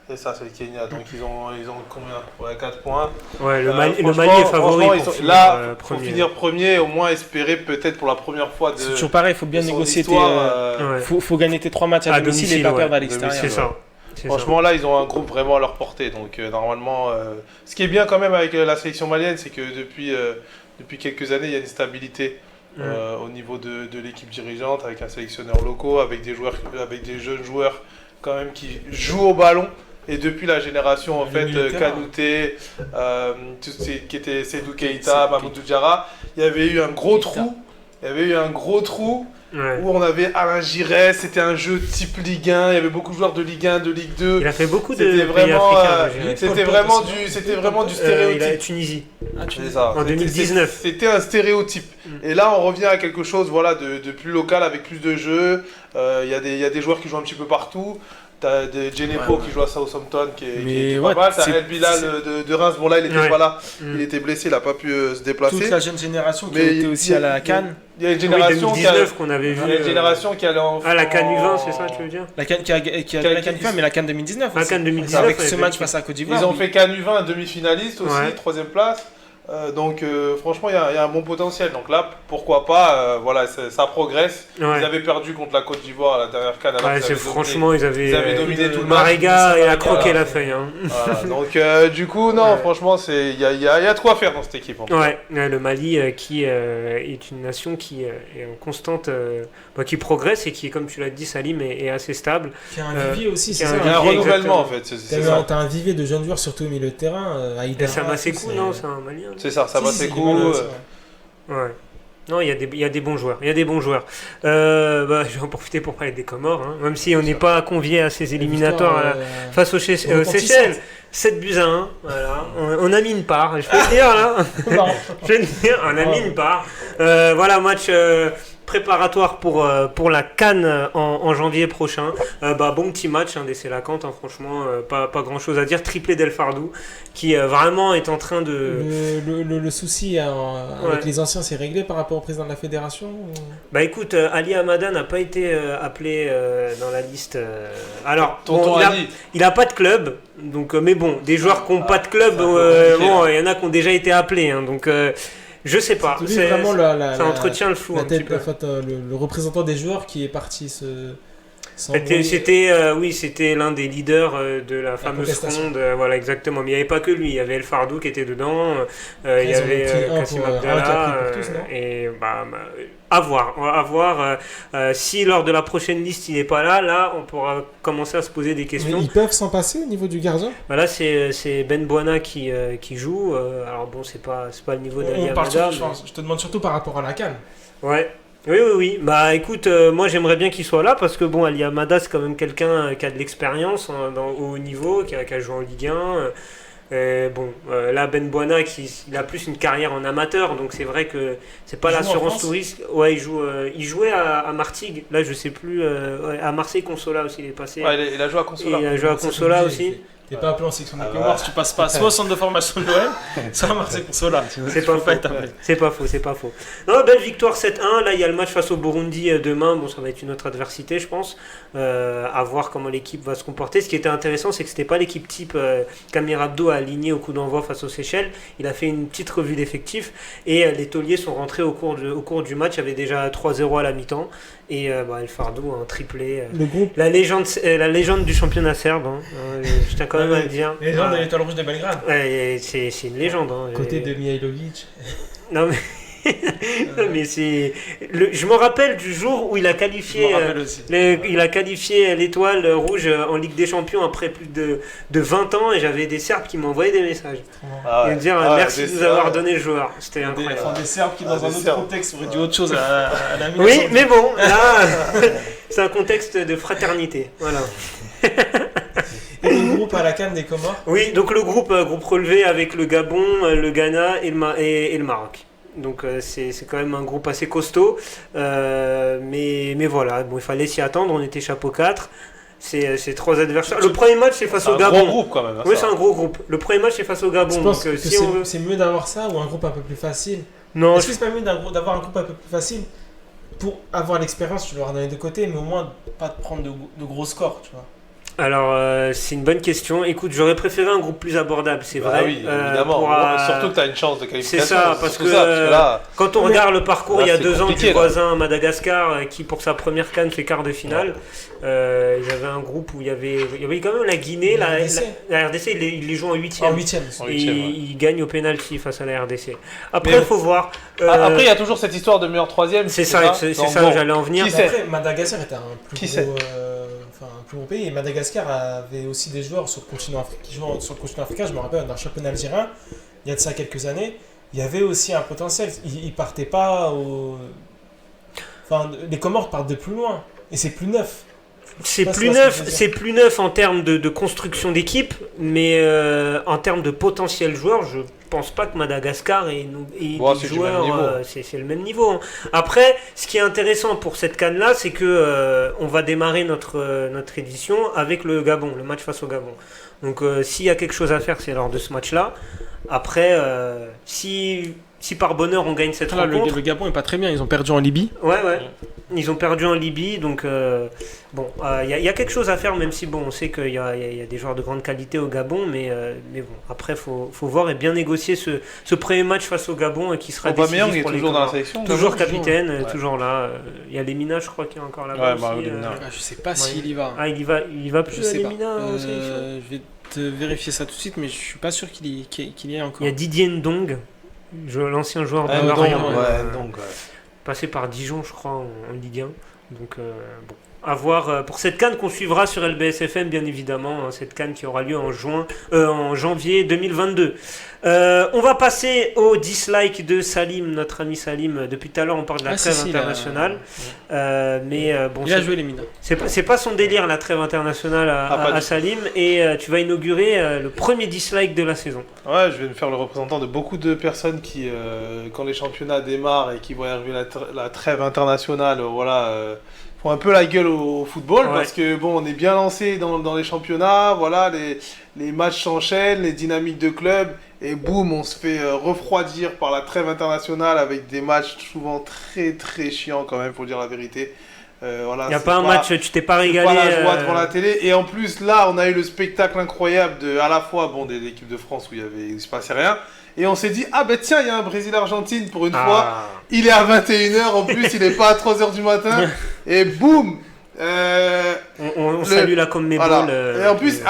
C'est ça, c'est le Kenya. Donc ils ont combien? Ouais, 4 points. Ouais, le Mali Franchement, est favori franchement, pour finir, là, pour premier. finir premier, au moins espérer peut-être pour la première fois C'est de toujours pareil, il faut bien de son négocier histoire, Ouais. faut gagner tes 3 matchs à domicile et pas ouais. perdre à C'est l'extérieur. ça. C'est Franchement, là, ils ont un groupe vraiment à leur portée. Donc, normalement, ce qui est bien quand même avec la sélection malienne, c'est que depuis quelques années, il y a une stabilité. au niveau de l'équipe dirigeante, avec un sélectionneur local, avec des jeunes joueurs quand même qui jouent au ballon. Et depuis la génération en fait Kanouté, qui était Seydou Keita, Mamadou Diarra, il y avait eu un gros trou. Où on avait Alain Giresse, c'était un jeu type Ligue 1, il y avait beaucoup de joueurs de Ligue 1, de Ligue 2. Il a fait beaucoup de C'était pays africains. c'était vraiment du stéréotype. Il a Tunisie. C'est ça. En 2019. C'était un stéréotype. Et là, on revient à quelque chose de plus local, avec plus de jeux. Il y a des joueurs qui jouent un petit peu partout. T'as des Djenepo qui joue à Southampton qui est pas mal. T'as El Bilal de Reims. Bon, là, il était pas là. Il était blessé, il a pas pu se déplacer. Toute la jeune génération qui était aussi à la CAN. Il y a une génération qu'on avait vu. Il y a une génération qui allait en. Ah, la CAN U20, c'est ça, tu veux dire? La CAN qui a la CAN U20, mais la CAN 2019 aussi. La CAN 2019. Avec ce match face à Côte d'Ivoire. Ils ont fait CAN U20, demi-finaliste aussi, 3ème place. Donc franchement il y a un bon potentiel, donc là pourquoi pas, voilà, ça progresse. Ils avaient perdu contre la Côte d'Ivoire à la dernière CAN, franchement ils avaient dominé tout le match. Maréga et a croqué la feuille Voilà, donc du coup non, franchement il y a de quoi faire dans cette équipe le Mali qui est une nation qui est en constante qui progresse et qui, comme tu l'as dit Salim, est assez stable, qui a un vivier aussi, c'est ça, il y a un renouvellement en fait, t'as un vivier de jeunes joueurs surtout au milieu de terrain. Ça m'a assez cool, non, c'est un Malien. C'est ça va c'est cool. Ouais. Non, il y a des bons joueurs. Je vais en profiter pour parler des Comores, même si on n'est pas convié à ces éliminatoires face aux Seychelles. 7-1, voilà. On a mis une part, je peux le dire là. On a mis une part. Voilà, match préparatoire pour la CAN en janvier prochain. Bon petit match des Sélacanthes, franchement, pas grand chose à dire. Triplé d'El Fardou qui vraiment est en train de... Le souci avec les anciens, c'est réglé par rapport au président de la fédération ou... Écoute, Ali Hamada n'a pas été appelé dans la liste. Alors, il n'a pas de club, donc, mais bon, des joueurs qui n'ont pas de club, il y en a qui ont déjà été appelés, donc... je sais pas, ça entretient le flou un petit peu. Le représentant des joueurs qui est parti C'était l'un des leaders de la fameuse fronde, voilà exactement. Mais il n'y avait pas que lui, il y avait El Fardou qui était dedans, il y avait Kassim Abdallah, et à voir. Si lors de la prochaine liste il n'est pas là, on pourra commencer à se poser des questions. Mais ils peuvent s'en passer au niveau du gardien. Là c'est Ben Bouana qui joue. Alors bon, c'est pas le niveau d'Ali Hamada. Je te demande surtout par rapport à la CAN. Ouais. Oui. Écoute, moi j'aimerais bien qu'il soit là parce que Ali Hamada c'est quand même quelqu'un qui a de l'expérience au haut niveau, qui a joué en Ligue 1. Là Ben Bouana il a plus une carrière en amateur, donc c'est vrai que c'est pas l'assurance touriste. Ouais, il jouait à Martigues. Là je sais plus, à Marseille Consola aussi il est passé. Ouais, il a joué à Consola. Il a joué à Consola aussi. T'es pas appelé en section des Comores, tu passes pas soit au centre de formation de l'OM, soit à Marseille pour cela. C'est pas faux. Non, belle victoire 7-1. Là, il y a le match face au Burundi demain. Bon, ça va être une autre adversité, je pense. À voir comment l'équipe va se comporter. Ce qui était intéressant, c'est que c'était pas l'équipe type qu'Amir Abdo a aligné au coup d'envoi face aux Seychelles. Il a fait une petite revue d'effectifs et les tauliers sont rentrés au cours du match. Il y avait déjà 3-0 à la mi-temps. Et El Fardou un triplé. La légende du championnat serbe. Je tiens quand même à le dire. Légende de l'Étoile Rouge de Belgrade. C'est une légende. Côté de Mihailovic. Non mais je me rappelle du jour où il a qualifié l'Étoile Rouge en Ligue des Champions après plus de 20 ans, et j'avais des Serbes qui m'envoyaient des messages et me dire merci de nous avoir donné le joueur. C'était incroyable. Des Serbes qui dans un autre contexte auraient dit autre chose à la minute. Oui, mais bon, là c'est un contexte de fraternité. Voilà. Et le groupe à la CAN des Comores. Oui, donc le groupe relevé avec le Gabon, le Ghana et le Maroc. Donc c'est quand même un groupe assez costaud, mais voilà, il fallait s'y attendre, on était chapeau 4, c'est 3 adversaires. Le premier match c'est face au Gabon. C'est un gros groupe quand même. Oui, c'est un gros groupe. Le premier match c'est face au Gabon. Je pense que c'est mieux d'avoir ça ou un groupe un peu plus facile. Non. Est-ce que c'est pas mieux d'avoir un groupe un peu plus facile pour avoir l'expérience, tu l'auras dans les deux côtés, mais au moins pas de prendre de gros scores, tu vois. Alors, c'est une bonne question. Écoute, j'aurais préféré un groupe plus abordable, c'est vrai. Ah oui, évidemment. Surtout que tu as une chance de qualification. C'est ça, parce que là, quand on regarde le parcours là, il y a c'est 2 ans compliqué, du là. voisin Madagascar, qui pour sa première CAN fait quart de finale, ils avaient un groupe où il y avait quand même la Guinée, la RDC, ils les jouent en 8e. En 8e. Et ils gagnent au penalty face à la RDC. Après, il faut voir. Après, il y a toujours cette histoire de meilleur troisième. C'est ça, où j'allais en venir. Qui sait Après, Madagascar était un Qui plus gros pays, et Madagascar avait aussi des joueurs sur le continent africain. Je me rappelle d'un championnat algérien, il y a de ça quelques années, il y avait aussi un potentiel. Ils partaient pas au. Enfin, les Comores partent de plus loin, et c'est plus neuf. C'est plus neuf en termes de construction d'équipe, mais en termes de potentiel joueur, je pense pas que Madagascar ait des joueurs, c'est le même niveau. Hein. Après, ce qui est intéressant pour cette CAN-là, c'est que on va démarrer notre édition avec le Gabon, le match face au Gabon. Donc s'il y a quelque chose à faire, c'est lors de ce match-là. Après, si par bonheur on gagne cette rencontre... Le Gabon est pas très bien, ils ont perdu en Libye. Ouais. Ils ont perdu en Libye, donc il y a quelque chose à faire, même si on sait qu'il y a des joueurs de grande qualité au Gabon, mais bon, après faut voir et bien négocier ce premier match face au Gabon qui sera décisif Aubameyang pour est les toujours dans la Comores. sélection. Toujours capitaine, Ouais. toujours là. Il y a Lemina, je crois, qui est encore là-bas aussi. Lemina. Je sais pas s'il y va. Il y va plus Je sais pas. Lemina en sélection. Je vais te vérifier ça tout de suite, mais je suis pas sûr qu'il y ait encore. Il y a Didier Ndong, l'ancien joueur de Ndong, Lorient, passé par Dijon, je crois, en Ligue 1. Donc, à voir pour cette CAN qu'on suivra sur LBSFM, bien évidemment, hein, cette CAN qui aura lieu en janvier 2022. On va passer au dislike de Salim, notre ami Salim. Depuis tout à l'heure, on parle de la trêve internationale. Mais bon, il a joué les Mina. C'est pas son délire, la trêve internationale à Salim. Et tu vas inaugurer le premier dislike de la saison. Ouais, je vais me faire le représentant de beaucoup de personnes qui, quand les championnats démarrent et qui voient arriver la trêve internationale, font un peu la gueule au football, parce que on est bien lancé dans les championnats, les matchs s'enchaînent, les dynamiques de club, et boum, on se fait refroidir par la trêve internationale avec des matchs souvent très très chiants quand même, faut dire la vérité. Il n'y a pas un match, tu t'es pas régalé. Pas la joie devant la télé, et en plus là on a eu le spectacle incroyable à la fois de l'équipe de France où il se passait rien, et on s'est dit tiens, il y a un Brésil-Argentine pour une fois, il est à 21h, en plus il est pas à 3h du matin, et boum, on salue la Conmebol. Et en plus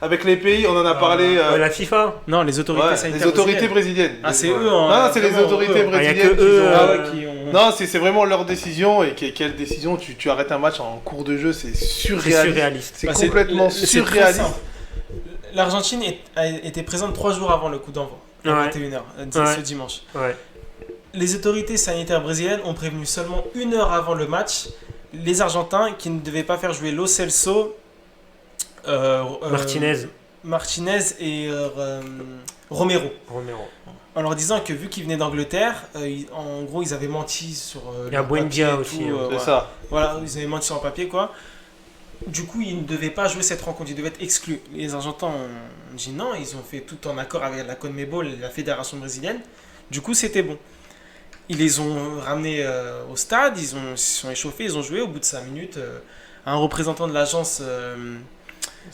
avec les pays, on en a parlé. La FIFA. Non, les autorités sanitaires. Les autorités brésiliennes. C'est eux. Non, c'est les autorités brésiliennes. Il n'y a que eux qui ont. Non, c'est vraiment leur décision. Et quelle décision, tu arrêtes un match en cours de jeu, c'est surréaliste. C'est complètement surréaliste. L'Argentine était présente 3 jours avant le coup d'envoi, à 21h, ce dimanche. Ouais. Les autorités sanitaires brésiliennes ont prévenu seulement 1 heure avant le match les Argentins qui ne devaient pas faire jouer Lo Celso, Martinez et Romero. En leur disant que vu qu'ils venaient d'Angleterre, en gros ils avaient menti sur il y a Buendia aussi. C'est ça. Voilà, ils avaient menti sur le papier quoi. Du coup, ils ne devaient pas jouer cette rencontre, ils devaient être exclus. Les Argentins ont dit non, ils ont fait tout en accord avec la Conmebol et la fédération brésilienne. Du coup, c'était bon. Ils les ont ramenés au stade, ils se sont échauffés, ils ont joué. Au bout de 5 minutes, un représentant de l'agence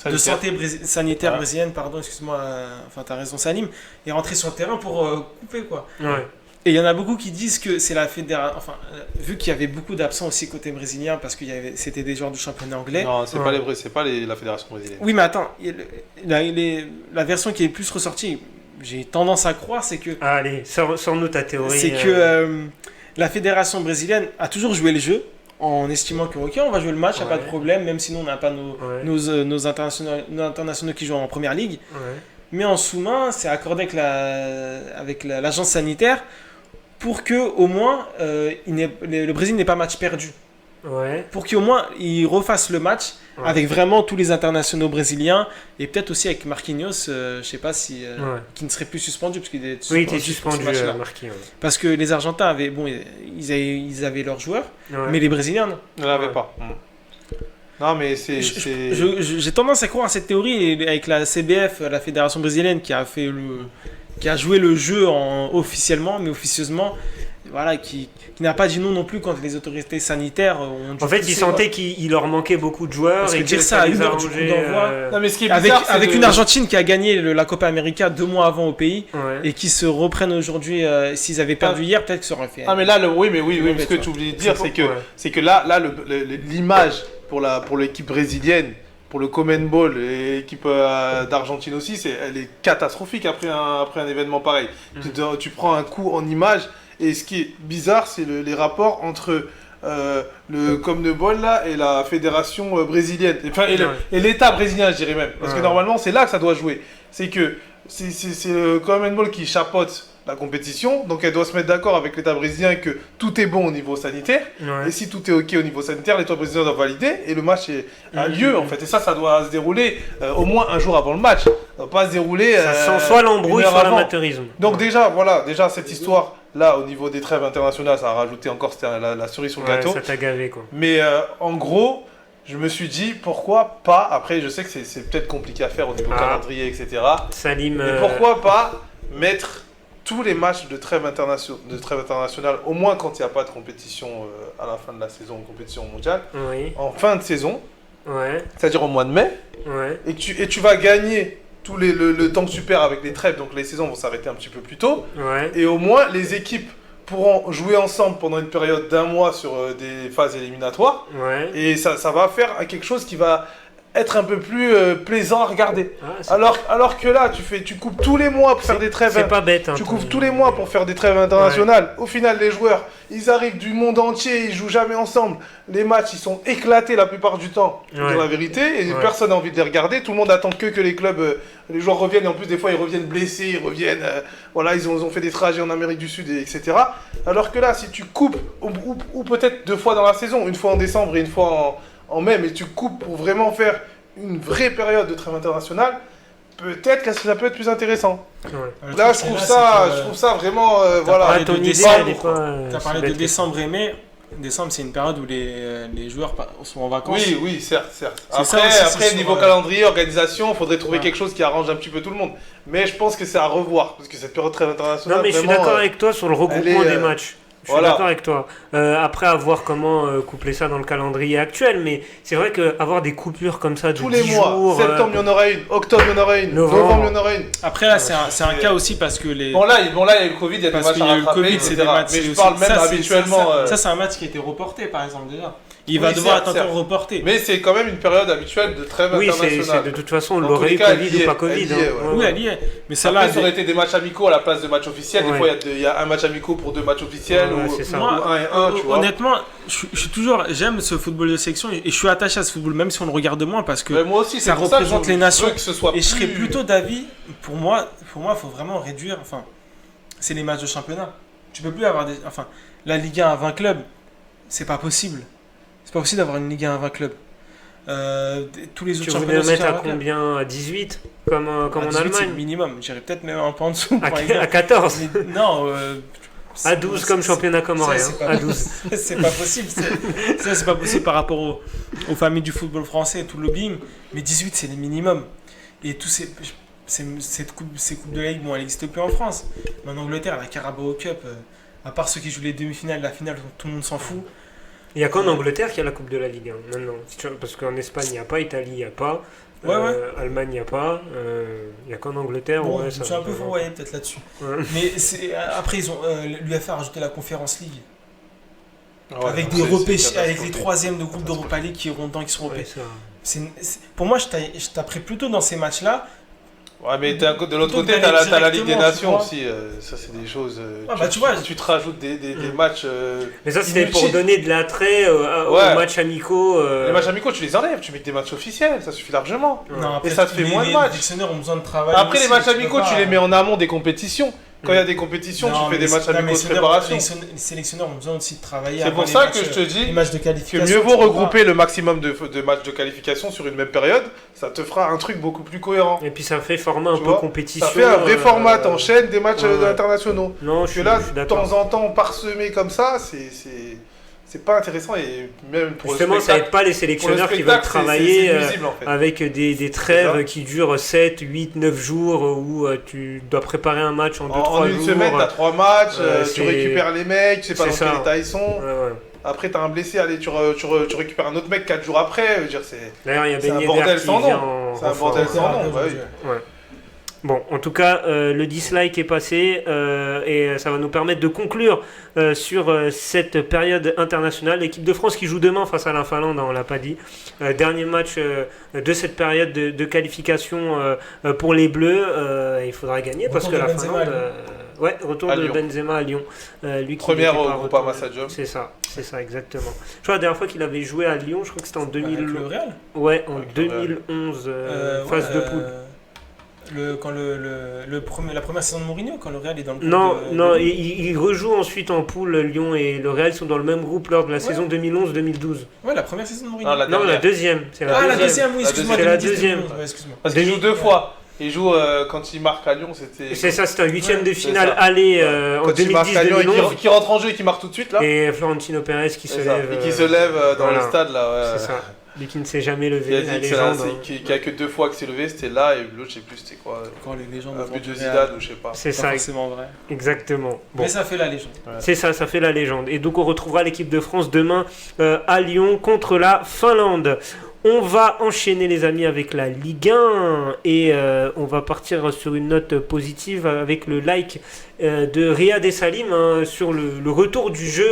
de santé sanitaire brésilienne, pardon, excuse-moi, t'as raison Salim, est rentré sur le terrain pour couper quoi. Ouais. Et il y en a beaucoup qui disent que c'est la fédération, vu qu'il y avait beaucoup d'absents aussi côté brésilien, parce que c'était des joueurs du championnat anglais. Non, c'est pas la fédération brésilienne. Oui, mais attends, la version qui est plus ressortie, j'ai tendance à croire, c'est que... Allez, sors-nous ta théorie. C'est que la fédération brésilienne a toujours joué le jeu, en estimant que, ok, on va jouer le match, y a pas de problème, même si nous, on n'a pas nos internationaux qui jouent en première ligue. Ouais. Mais en sous-main, c'est accordé avec l'agence sanitaire pour que au moins le Brésil n'ait pas match perdu. Ouais. Pour qu'au moins il refasse le match avec vraiment tous les internationaux brésiliens et peut-être aussi avec Marquinhos, je sais pas si qui ne serait plus suspendu parce qu'il est il était suspendu Marquinhos. Parce que les Argentins avaient ils avaient leurs joueurs, mais les Brésiliens non. Ils n'avaient pas. Non mais j'ai tendance à croire à cette théorie avec la CBF, la fédération brésilienne qui a joué le jeu officiellement, mais officieusement voilà, qui n'a pas dit non plus quand les autorités sanitaires ont dû En fait, pousser, ils sentaient qu'il leur manquait beaucoup de joueurs. Parce que et dire que ça à les une heure du coup arrangeait, d'envoi, Non, mais ce qui est avec, bizarre, c'est avec de- une Argentine qui a gagné la Copa América 2 mois avant au pays Ouais. et qui se reprennent aujourd'hui, s'ils avaient perdu hier, peut-être que ça aurait fait. Ah mais là, oui, C'est ce mauvais, que tu tu vois. oublies de dire, C'est c'est que là, l'image pour l'équipe brésilienne, pour le Comenbol et l'équipe d'Argentine aussi, elle est catastrophique après un événement pareil. Tu prends un coup en image, et ce qui est bizarre, c'est les rapports entre le Conmebol là et la fédération brésilienne, enfin, et l'État brésilien, je dirais même, parce que Ouais. normalement c'est là que ça doit jouer. C'est que c'est le Conmebol qui chapeaute la compétition, donc elle doit se mettre d'accord avec l'État brésilien que tout est bon au niveau sanitaire. Ouais. Et si tout est ok au niveau sanitaire, l'État brésilien doit valider et le match a lieu en fait. Et ça doit se dérouler au moins un jour avant le match. Ça doit pas se dérouler. Ça sent soit l'embrouille, une heure soit avant. l'amateurisme. Donc déjà, déjà cette histoire là au niveau des trêves internationales, ça a rajouté encore c'était la cerise sur le Ouais, gâteau. ça t'a gavé, quoi. Mais en gros, je me suis dit pourquoi pas. Après, je sais que c'est peut-être compliqué à faire au niveau calendrier, etc. Salim. Mais pourquoi pas mettre tous les matchs de trêve internationale, au moins quand il n'y a pas de compétition à la fin de la saison, compétition mondiale, Oui. en fin de saison, Ouais. c'est-à-dire au mois de mai, Ouais. et tu vas gagner tout le temps super avec les trêves, donc les saisons vont s'arrêter un petit peu plus tôt, Ouais. et au moins les équipes pourront jouer ensemble pendant une période d'un mois sur des phases éliminatoires, Ouais. et ça va faire quelque chose qui va être un peu plus plaisant à regarder. Ah, c'est- Alors que là, tu coupes tous les mois pour faire des trêves. C'est pas bête. Hein, Tu ton- couvres tous les mois pour faire des trêves internationales. Au final, les joueurs, ils arrivent du monde entier, ils jouent jamais ensemble. Les matchs, ils sont éclatés la plupart du temps, pour Ouais. dire la vérité, et Ouais. personne n'a envie de les regarder. Tout le monde attend que les clubs, les joueurs reviennent. Et en plus, des fois, ils reviennent blessés, ils reviient, voilà, ils ont fait des trajets en Amérique du Sud, etc. Alors que là, si tu coupes, ou peut-être 2 fois dans la saison, une fois en décembre et une fois en mai, mais tu coupes pour vraiment faire une vraie période de trêve internationale, peut-être que ça peut être plus intéressant. Ouais. Là, je trouve ça vraiment, voilà. Ah, parlé ton de idée, décembre, elle est pas. Tu as si parlé bête de que décembre et mai. Décembre, c'est une période où les joueurs sont en vacances. Oui, certes. C'est ça Après, aussi, c'est sur, niveau calendrier, organisation, il faudrait trouver Ouais. quelque chose qui arrange un petit peu tout le monde. Mais je pense que c'est à revoir, parce que cette période très internationale, Non, mais je suis vraiment, d'accord avec toi sur le regroupement elle est, des matchs. Je suis voilà. d'accord avec toi. Après, à voir comment coupler ça dans le calendrier actuel, mais c'est vrai qu'avoir des coupures comme ça de tous les 10 mois. jours, Septembre, il y en aura une. Octobre, il y en aura une. Novembre. Novembre, il y en aura une. Après, là, c'est un cas aussi parce que les. Bon là, il y a eu le Covid, il y a des Parce matchs qu'il à y a eu le rattraper, Covid, etc. c'est des matchs. Mais c'est je aussi- parle même ça, c'est- habituellement. Ça, c'est un match qui a été reporté, par exemple, déjà. Il Oui, va devoir certes, être encore certes. reporté. Mais c'est quand même une période habituelle de trêve oui, c'est internationale. de toute façon, on Dans l'aurait tous les eu cas, Covid elle y ou est, pas elle Covid. y est, hein. ouais. Oui, elle y est. Mais celle-là, Après, ça aurait été des matchs amicaux à la place de matchs officiels. Des Ouais. fois, il y a un match amicaux pour 2 matchs officiels, Ouais, ou c'est ça. ou 1 et 1, tu vois. honnêtement, je suis toujours. J'aime ce football de section et je suis attaché à ce football, même si on le regarde moins, parce que. Mais moi aussi, ça c'est pour ça que représente je les nations. veux que ce soit Et je serais plus- plutôt d'avis, pour moi, il faut vraiment réduire. Enfin, c'est les matchs de championnat. Tu peux plus avoir des. Enfin, la Ligue 1 à 20 clubs, c'est pas possible. C'est pas possible d'avoir une Ligue 1 à 20 clubs. Tous les autres Tu championnats voulais aussi mettre à à 20 clubs. combien? À 18 comme en 18, c'est le Allemagne minimum. J'irais peut-être même un peu en dessous. à, par à exemple. 14 Mais non. À 12 comme championnat comorien. c'est pas- À 12. C'est pas possible. Ça, c'est pas possible par rapport aux familles du football français et tout le lobbying. Mais 18, c'est le minimum. Et tous ces coupes de la Ligue, bon, elles n'existent plus en France. Mais en Angleterre, la Carabao Cup, à part ceux qui jouent les demi-finales, la finale, tout le monde s'en fout. Il n'y a qu'en Angleterre qu'il y a la Coupe de la Ligue 1 maintenant. Parce qu'en Espagne, il n'y a pas, Italie, il n'y a pas, Ouais, ouais. Allemagne, il n'y a pas, il n'y a qu'en Angleterre. Bon, ouais, je ça me suis un va. peu fourvoyé peut-être là-dessus. Ouais. Mais après, ils ont l'UEFA a rajouté la Conference League. Ouais, avec donc des c'est avec les catastrophique. troisièmes de groupe d'Europa League qui iront dedans, qui seront Ouais, européens. ça. Pour moi, je taperais plutôt dans ces matchs-là. Ouais, mais de l'autre Plutôt côté, que t'as d'aller la Ligue des directement, tu Nations vois. aussi. Ça, c'est des choses. Ah, bah, tu vois, tu te rajoutes des matchs. Mais ça, c'était pour Multi. donner de l'attrait aux Ouais. matchs amicaux. Les matchs amicaux, tu les enlèves, tu mets que des matchs officiels, ça suffit largement. Non, après, Et ça te fait moins de les matchs. dictionnaires ont besoin de travail. Après, les aussi, matchs tu peux amicaux, pas- tu les mets en amont des compétitions. Quand il y a des compétitions, Non, tu fais mais des matchs non, mais amicaux de sélectionneurs- préparation. Les sélectionneurs ont besoin aussi de travailler. C'est avant pour les ça matchs, que je te dis les matchs de que qualification. mieux vaut tu peux regrouper le maximum de matchs de qualification sur une même période, ça te fera un truc beaucoup plus cohérent. Et puis ça fait format un Tu peu vois, compétition. Ça fait un vrai format, t'enchaînes des matchs ouais. internationaux. Non, Parce je que suis, là, je suis de d'accord. temps en temps, parsemé comme ça, c'est pas intéressant et même pour Justement, le ça spectacle. aide pas les Pour le sélectionneurs qui spectacle, veulent travailler c'est nuisible, en fait. avec des trêves qui durent 7, 8, 9 jours où tu dois préparer un match en 2-3 jours. En une semaine, t'as 3 matchs, tu c'est- récupères les mecs, tu sais pas c'est dans ça. quel état ils sont. Ouais, ouais. Après, t'as un blessé, allez, tu récupères un autre mec 4 jours après. Je veux dire, c'est D'ailleurs, il y a C'est Ben un Yedder bordel qui sans nom. vient en c'est un renfort. bordel sans nom. Ouais, bah oui. Ouais. Bon, en tout cas, le dislike est passé et ça va nous permettre de conclure sur cette période internationale. L'équipe de France qui joue demain face à la Finlande, on l'a pas dit. Dernier match de cette période de qualification pour les Bleus. Il faudra gagner parce Retour que de la Benzema à Finlande. Retour À de Lyon. Benzema à Lyon. Lui qui Première n'était au pas Groupama retourné. Stadium. C'est ça, exactement. Je crois la dernière fois qu'il avait joué à Lyon, je crois que c'était en Avec 2000. le Real. Ouais, en Avec le Real. 2011, phase de poule. Quand la première saison de Mourinho, quand le Real est dans le groupe Non, de- non, de- il rejoue ensuite en poule. Lyon et le Real sont dans le même groupe lors de la saison 2011-2012. Ouais, la première saison de Mourinho. Non, la Non, la dernière. deuxième. C'est la Ah, la deuxième. deuxième, oui, La excuse-moi. deuxième. 2010, C'est la 2011, ouais, excuse-moi. Parce qu'il joue Demi- 2 fois. Il joue quand il marque à Lyon, c'était. C'est ça, c'était un huitième de c'est finale ça. aller en Quand il marque à Lyon et 2010-2011. qui rentre en jeu et qui marque tout de suite là. Et Florentino Pérez qui se C'est ça. lève. Et qui se lève dans voilà. le stade là. Ouais. C'est ça. Lui qui ne s'est jamais Il a levé, la dit que c'est là, légende. hein. qui a que 2 fois que c'est levé, c'était là et l'autre, je sais plus c'était quoi. Encore les légendes Un devant but de le Real. Zidane ou je sais pas. C'est Pas ça, forcément vrai. exactement. Bon. Mais ça fait la légende. C'est ça, ça fait la légende. Et donc on retrouvera l'équipe de France demain à Lyon contre la Finlande. On va enchaîner les amis avec la Ligue 1 et on va partir sur une note positive avec le like de Riyad et Salim hein, sur le retour du jeu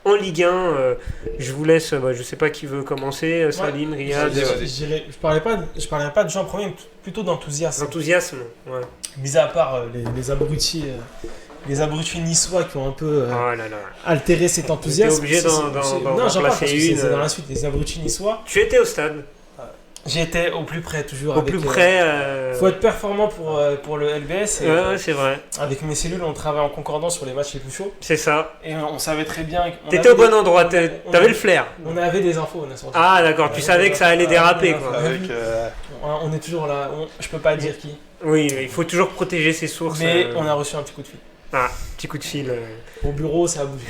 en Ligue 1. Je vous laisse, je sais pas qui veut commencer, Salim, Riyad. Vas-y. Je parlerai pas de gens en premier, mais plutôt d'enthousiasme. L'enthousiasme, ouais. Mis à part les abrutis niçois qui ont un peu Oh là là. altéré cet enthousiasme. T'es obligé d'en Non, j'en parle placer parce que c'est une. dans la suite. Les abrutis niçois. Tu étais au stade, J'étais au plus près, toujours. au avec, plus près. Faut être performant pour le LBS. Et, Ouais, c'est vrai, avec mes cellules, on travaille en concordance sur les matchs les plus chauds. c'est ça. Et on savait très bien. T'étais au bon endroit, t'avais le flair. On avait des infos, on a sorti. Ah d'accord, tu savais que ça allait déraper quoi. Avec, On est toujours là. Je peux pas dire qui. Oui, il faut toujours protéger ses sources. Mais on a reçu un petit coup de fil. Petit coup de fil. Au bureau, ça a bougé.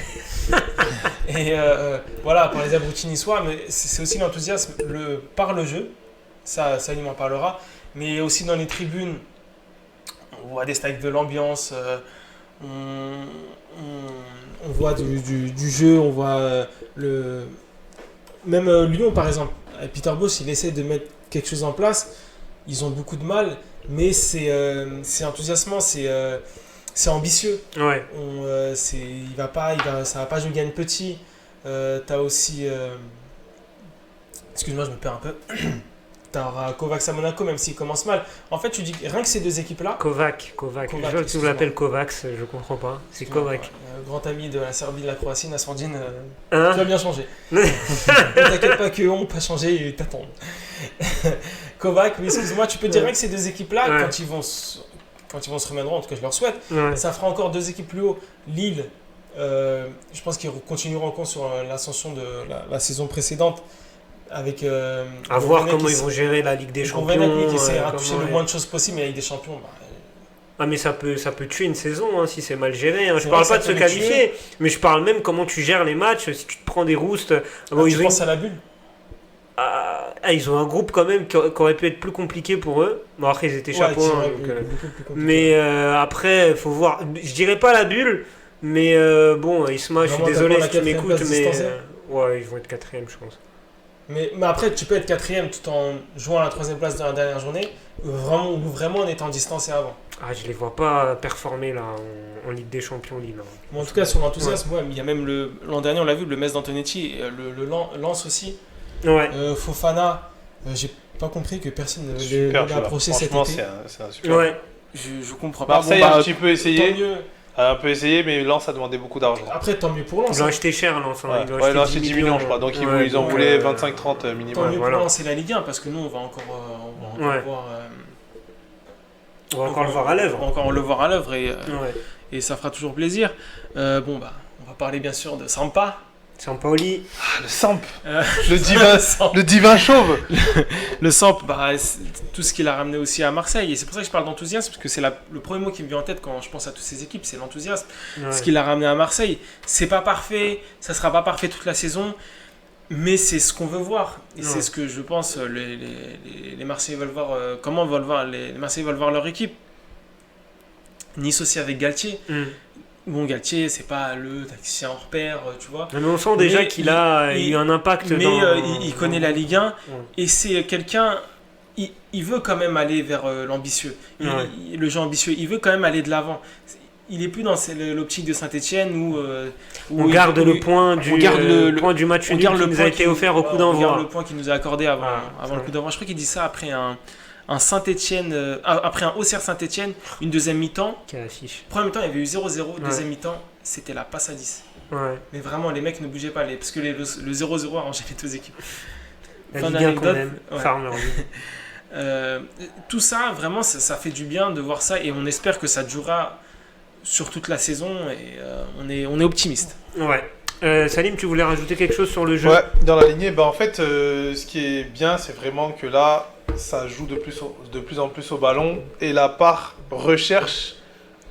Et voilà, pour les abrutis niçois, mais c'est aussi l'enthousiasme par le jeu. Ça il m'en parlera. Mais aussi dans les tribunes, on voit des stacks de l'ambiance, on voit du jeu, on voit même Lyon par exemple. Peter Bosz, il essaie de mettre quelque chose en place. Ils ont beaucoup de mal, mais c'est enthousiasmant, c'est ambitieux. Ouais. Ça va pas jouer gagne petit. T'as aussi, excuse-moi, je me perds un peu. T'auras Kovacs à Monaco, même s'il commence mal. En fait, tu dis rien que ces deux équipes-là. Kovac. Kovac, Je vois que tu excuse-moi. l'appelles Kovacs, je comprends pas. C'est Kovac. Grand ami de la Serbie, de la Croatie, Nassourdine, Hein tu vas bien changer. Ne t'inquiète pas qu'on pas changer et t'attendre. Kovac, mais excuse-moi, tu peux dire rien que ces deux équipes-là, Ouais. quand ils vont se remettre, en tout cas je leur souhaite, Ouais. ça fera encore deux équipes plus haut. Lille, je pense qu'ils continueront encore sur l'ascension de la saison précédente. Avec À voir Gourvenec comment qui ils vont s- gérer la Ligue des Champions. Gourvenec, qui essaiera de comment- toucher le moins de choses possible, mais avec des champions. Ah mais ça peut tuer une saison hein, si c'est mal géré. Hein. Je C'est parle vrai pas que de se ça peut les qualifier, mais je parle même comment tu gères les matchs. Si tu te prends des roustes, bon, tu ils ont penses à la bulle. ils ont un groupe quand même qui aurait pu être plus compliqué pour eux. Bon après ils étaient chapeaux. qui hein, aurait donc, pu- beaucoup plus compliqué. mais après faut voir. Je dirais pas la bulle, mais bon Isma, je suis Vraiment, désolé t'as si pas la tu m'écoutes, quatrième place mais distancée ouais ils vont être quatrième je pense. Mais après, tu peux être quatrième tout en jouant à la troisième place de la dernière journée, ou vraiment en étant distancé avant. Ah je les vois pas performer là en Ligue des Champions Lille. Hein. Mais en tout cas, sur l'enthousiasme, ouais, il y a même l'an dernier, on l'a vu, le Metz d'Antonetti, le Lens aussi. Ouais. Fofana, j'ai pas compris que personne ne super l'ait joueur. approché cet Franchement, été. c'est un super. Ouais. Je comprends pas. Marseille Bon, a bah, un petit peu tant essayé, mieux. mais Lens a demandé beaucoup d'argent. Après, tant mieux pour Lens. Ils ont hein. acheté cher Lens. Hein. Ouais, Ils ont ils ont acheté 10 10 millions, je crois. Donc Ouais, ils en donc, voulaient 25-30 Tant minimum. mieux voilà. pour Lens et la Ligue 1, parce que nous, on va encore Ouais. voir. On va encore le voir à On va l'œuvre. encore le voir à l'œuvre et Ouais. ça fera toujours plaisir. On va parler bien sûr de Sampa. Sampaoli. Ah, le Samp, Euh, le divin chauve. Le Samp, bah, c'est tout ce qu'il a ramené aussi à Marseille. Et c'est pour ça que je parle d'enthousiasme, parce que c'est le premier mot qui me vient en tête quand je pense à toutes ces équipes, c'est l'enthousiasme. Ouais. Ce qu'il a ramené à Marseille, c'est pas parfait, ça sera pas parfait toute la saison, mais c'est ce qu'on veut voir. Et c'est ce que je pense les Marseillais veulent voir. Comment veulent voir les Marseillais veulent voir leur équipe. Nice aussi avec Galtier. Bon, Galtier, c'est pas le tacticien hors pair, tu vois. Non, mais on sent déjà Mais qu'il a eu un impact Mais dans... il connaît la Ligue 1 Ouais. et c'est quelqu'un. Il veut quand même aller vers l'ambitieux. Le jeu ambitieux, il veut quand même aller de l'avant. Il est plus dans l'optique de Saint-Etienne où On garde le point du point du match on nul garde qui le nous point a été offert au coup on garde d'envoi. le point qu'il nous a accordé avant le coup d'envoi. Je crois qu'il dit ça après un Saint-Etienne, après un Auxerre Saint-Etienne, une deuxième mi-temps. Quelle affiche. Première mi-temps, il y avait eu 0-0. Deuxième mi-temps, c'était la passe à 10. Ouais. Mais vraiment, les mecs ne bougeaient pas, parce que le 0-0 arrangeait les deux équipes. La Fin Ligue 1 qu'on d'anecdote, aime. ouais. Farmer League. Tout ça, vraiment, ça fait du bien de voir ça et on espère que ça durera sur toute la saison et on est optimiste. Ouais. Salim, tu voulais rajouter quelque chose sur le jeu? Ouais, dans la lignée, en fait, ce qui est bien, c'est vraiment que là, ça joue de plus en plus au ballon et la part recherche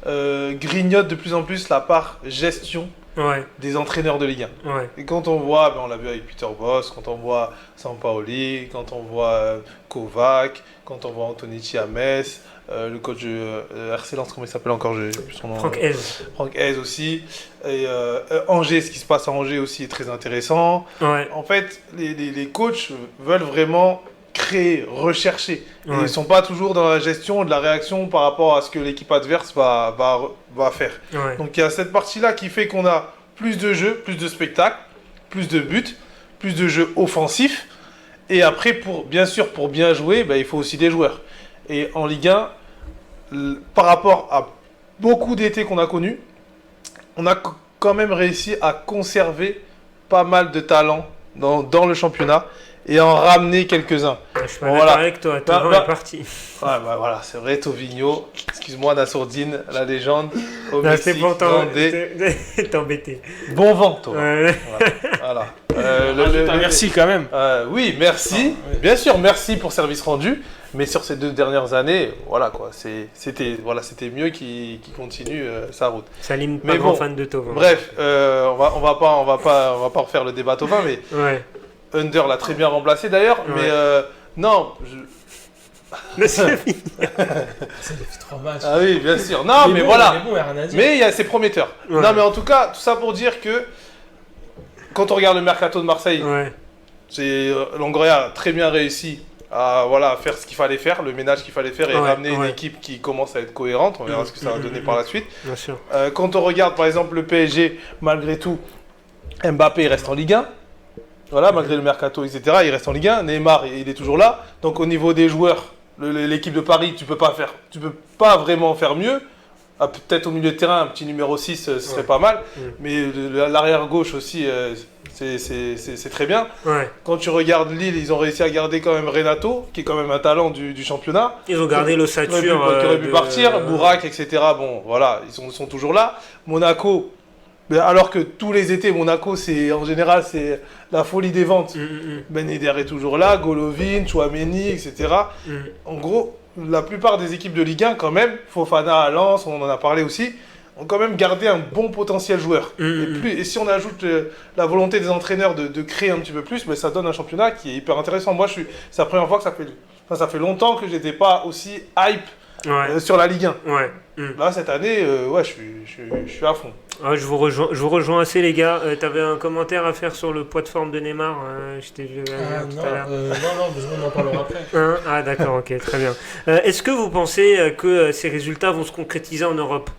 grignote de plus en plus la part gestion Ouais. des entraîneurs de Ligue 1. Ouais. Et quand on voit, on l'a vu avec Peter Bosz, quand on voit Sampaoli, quand on voit Kovac, quand on voit Antonici à Metz, le coach de RC Lens, comment il s'appelle encore, j'ai plus son nom. Franck Hez. Franck Hez aussi. Et Angers, ce qui se passe à Angers aussi est très intéressant. Ouais. En fait, les coachs veulent vraiment créer, rechercher. Et Ouais. ils ne sont pas toujours dans la gestion de la réaction par rapport à ce que l'équipe adverse va faire. Ouais. Donc il y a cette partie-là qui fait qu'on a plus de jeux, plus de spectacles, plus de buts, plus de jeux offensifs. Et après, pour bien jouer, il faut aussi des joueurs. Et en Ligue 1, par rapport à beaucoup d'étés qu'on a connus, on a quand même réussi à conserver pas mal de talents dans le championnat et en ramener quelques-uns. Je suis pas d'accord avec toi. Thauvin est parti. Ouais, voilà, c'est vrai, Tovigno. Excuse-moi, Nassourdine, la légende. Au Non, Mexique, c'est pour Vendée. t'embêter. Bon vent, toi. Ouais. Voilà. Merci quand même. Oui, merci. Ah, oui. Bien sûr, merci pour service rendu. Mais sur ces 2 dernières années, voilà quoi, c'était mieux qu'il continue sa route. Salim, Mais pas grand bon, fan de Thauvin. Bref, on va pas refaire le débat Thauvin, mais Ouais. Under l'a très bien remplacé d'ailleurs. Ouais. Mais non. C'est fini. Ça fait 3 matchs. Ah oui, bien sûr. Non, mais bon, voilà. Mais bon, y a rien à dire. Mais c'est prometteur. Ouais. Non, mais en tout cas, tout ça pour dire que quand on regarde le mercato de Marseille, Ouais. Longoria a très bien réussi à faire ce qu'il fallait faire, le ménage qu'il fallait faire et Ouais, ramener une ouais. équipe qui commence à être cohérente. On verra ce que ça va donner par la suite. Bien sûr. Quand on regarde par exemple le PSG, malgré tout, Mbappé il reste en Ligue 1. Voilà, malgré le mercato, etc., il reste en Ligue 1. Neymar, il est toujours là. Donc au niveau des joueurs, l'équipe de Paris, tu peux pas vraiment faire mieux. Ah, peut-être au milieu de terrain, un petit numéro 6, ce serait pas mal. Mais l'arrière gauche aussi, c'est très bien. Ouais. Quand tu regardes Lille, ils ont réussi à garder quand même Renato, qui est quand même un talent du championnat. Ils ont gardé l'ossature. Qui aurait pu partir. Bourak, etc. Bon, voilà, ils sont toujours là. Monaco, alors que tous les étés, Monaco, en général, c'est la folie des ventes. Ben Yedder est toujours là, Golovin, Chouameni, etc. En gros, la plupart des équipes de Ligue 1, quand même, Fofana à Lens, on en a parlé aussi, ont quand même gardé un bon potentiel joueur. Et si on ajoute la volonté des entraîneurs de créer un petit peu plus, ça donne un championnat qui est hyper intéressant. Moi, c'est la première fois que ça fait longtemps que j'étais pas aussi hype sur la Ligue 1. Ouais. Là, cette année, je suis à fond. Ah, je vous rejoins assez, les gars. T'avais un commentaire à faire sur le poids de forme de Neymar. Je t'ai vu tout à l'heure. Non, on en parlera après. Ah, d'accord, ok, très bien. Est-ce que vous pensez que ces résultats vont se concrétiser en Europe?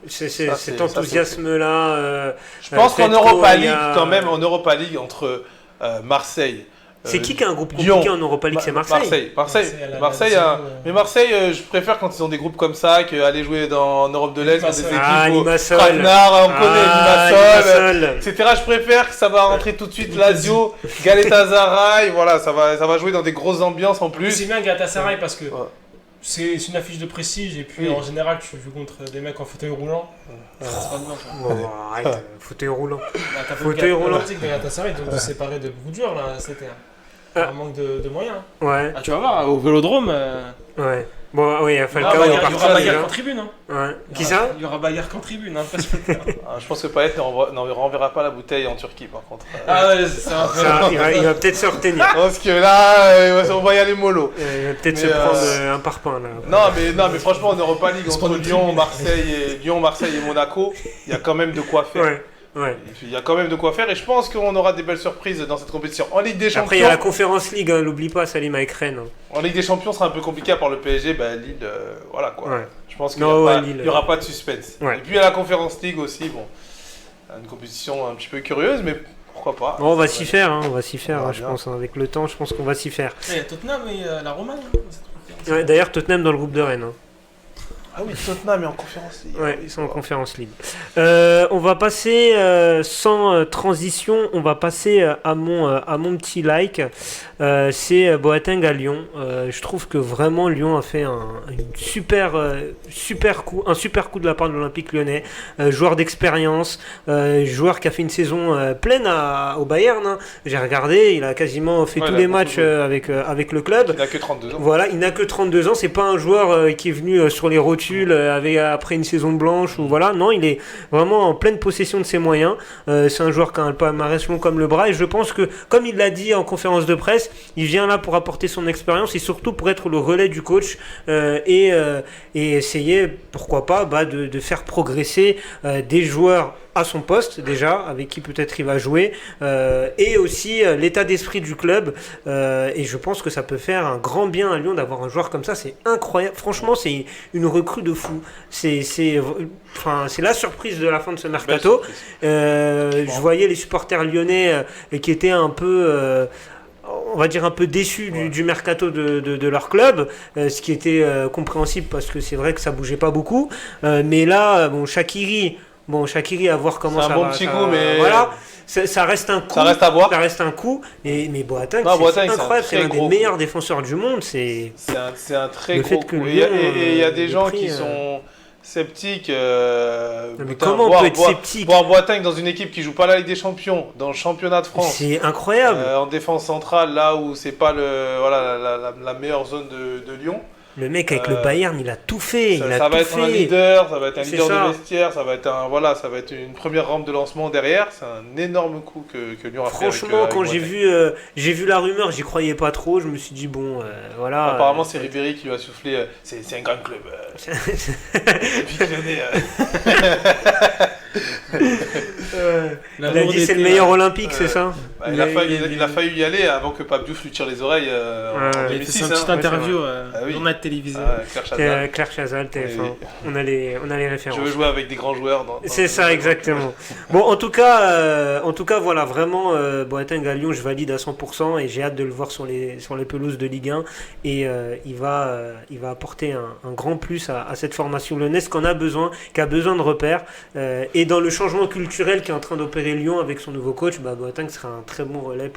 Cet enthousiasme-là. Je pense qu'en Europa League, quand même, en Europa League, entre Marseille. C'est qui a un groupe Lyon, compliqué en Europa League? C'est Marseille. Marseille mais Marseille, je préfère quand ils ont des groupes comme ça qu'aller jouer en Europe de l'Est, des équipes Limassol. Traquenard, on connaît Limassol, etc. Je préfère que ça va rentrer tout de suite Lazio, Galatasaray, voilà, ça va jouer dans des grosses ambiances en plus. C'est bien Galatasaray parce que C'est une affiche de prestige et puis Oui. en général tu joues contre des mecs en fauteuil roulant. Ça se passe bien. quoi. Bon, arrête, fauteuil roulant. Bah, t'as fait Fauteuil le roulant. Galactique de Galatasaray, ils ont dû se séparer de beaucoup de joueurs là cet été. Un manque de moyens. Ouais, Ah, tu vas voir, au Vélodrome, ouais. Bon, oui, Falcao il y est aura parti bagarre déjà. qu'en tribune. Hein. Ouais. Qui ça? Il y aura bagarre qu'en tribune, hein, pas sur le terrain. Je pense que Payet ne renverra pas la bouteille en Turquie, par contre. Ah ouais, c'est un peu. Ça, il va peut-être se retenir. Parce que là, on va y aller mollo. Il va peut-être Mais, se prendre un parpaing là. Non, mais franchement, en Europa League, C'est entre pas notre Lyon, Marseille et Monaco, il y a quand même de quoi faire. Ouais, ouais. Il y a quand même de quoi faire et je pense qu'on aura des belles surprises dans cette compétition. En Ligue des Champions, Après, il y a la Conférence League, hein, l'oublie pas, Salim, avec Rennes. Hein. en Ligue des Champions, sera un peu compliqué à part le PSG, Lille, voilà quoi. Ouais. Je pense qu'il Non, n'y ouais, Lille, aura pas de suspense. Ouais. Et puis à la Conférence League aussi, bon, une compétition un petit peu curieuse, mais pourquoi pas. Bon, on va s'y faire, hein, on va s'y faire, verra hein, je bien. pense. Hein, avec le temps, je pense qu'on va s'y faire. Il y a Tottenham et la Roma hein, dans cette conférence. Ouais, D'ailleurs, Tottenham dans le groupe de Rennes. Hein. Ah oui, Tottenham est en Conférence League. Ouais, ils sont en Conférence League. On va passer sans transition, on va passer à mon petit like. C'est Boateng à Lyon. Je trouve que vraiment Lyon a fait un super coup de la part de l'Olympique Lyonnais. Joueur d'expérience, joueur qui a fait une saison pleine au Bayern. Hein. J'ai regardé, il a quasiment fait Ouais, tous il a les beaucoup matchs joué. avec le club. Il n'a que 32 ans. Voilà, il n'a que 32 ans, c'est pas un joueur qui est venu sur les rotules après une saison blanche ou voilà, non, il est vraiment en pleine possession de ses moyens. C'est un joueur qui a un palmarès long comme le bras et je pense que, comme il l'a dit en conférence de presse, il vient là pour apporter son expérience et surtout pour être le relais du coach et essayer, pourquoi pas, de faire progresser des joueurs à son poste déjà, avec qui peut-être il va jouer, et aussi l'état d'esprit du club. Et je pense que ça peut faire un grand bien à Lyon d'avoir un joueur comme ça. C'est incroyable. Franchement, c'est une recrue de fou. C'est la surprise de la fin de ce mercato. Je voyais les supporters lyonnais qui étaient un peu... on va dire un peu déçus du mercato de leur club, ce qui était compréhensible parce que c'est vrai que ça bougeait pas beaucoup. Mais là, Shaqiri, à voir comment C'est un ça bon va. petit coup, mais- Voilà, ça reste un coup. Ça reste à voir. Ça reste un coup. Mais Boateng, Non, Boateng, c'est c'est un incroyable. C'est très l'un des gros meilleurs coup. défenseurs du monde. C'est C'est un très Le gros fait que coup. Lyon, Et il y a des ait gens pris, qui sont sceptiques. mais comment on peut être sceptique? Voir Boateng dans une équipe qui joue pas la Ligue des Champions, dans le championnat de France, C'est incroyable. en défense centrale, là où c'est pas la meilleure zone de Lyon. Le mec avec le Bayern, il a tout fait. il a Ça tout va être fait. un leader, ça va être un C'est leader ça. de vestiaire, ça va être une première rampe de lancement derrière. C'est un énorme coup que Lyon a fait. Franchement, avec quand Boateng. j'ai vu la rumeur, j'y croyais pas trop. Je me suis dit bon, voilà. Apparemment, c'est Ribéry qui lui a soufflé. C'est un grand club. Il a dit c'est le meilleur olympique, c'est ça? Il a failli y aller avant que Pape Diouf lui tire les oreilles en Ouais, Il a fait 2006. sa hein. petite interview oui. journal télévisé. Claire Chazal. Claire Chazal, TF1. Oui, oui. On a les références. Je veux jouer avec des grands joueurs. C'est ça, exactement. Bon, en tout cas, voilà, vraiment, Boateng à Lyon, je valide à 100% et j'ai hâte de le voir sur les pelouses de Ligue 1. Et il va apporter un grand plus à cette formation lyonnaise qui a besoin de repères. Et dans le changement culturel qui est en train d'opérer Lyon avec son nouveau coach, Boateng sera un très bon relais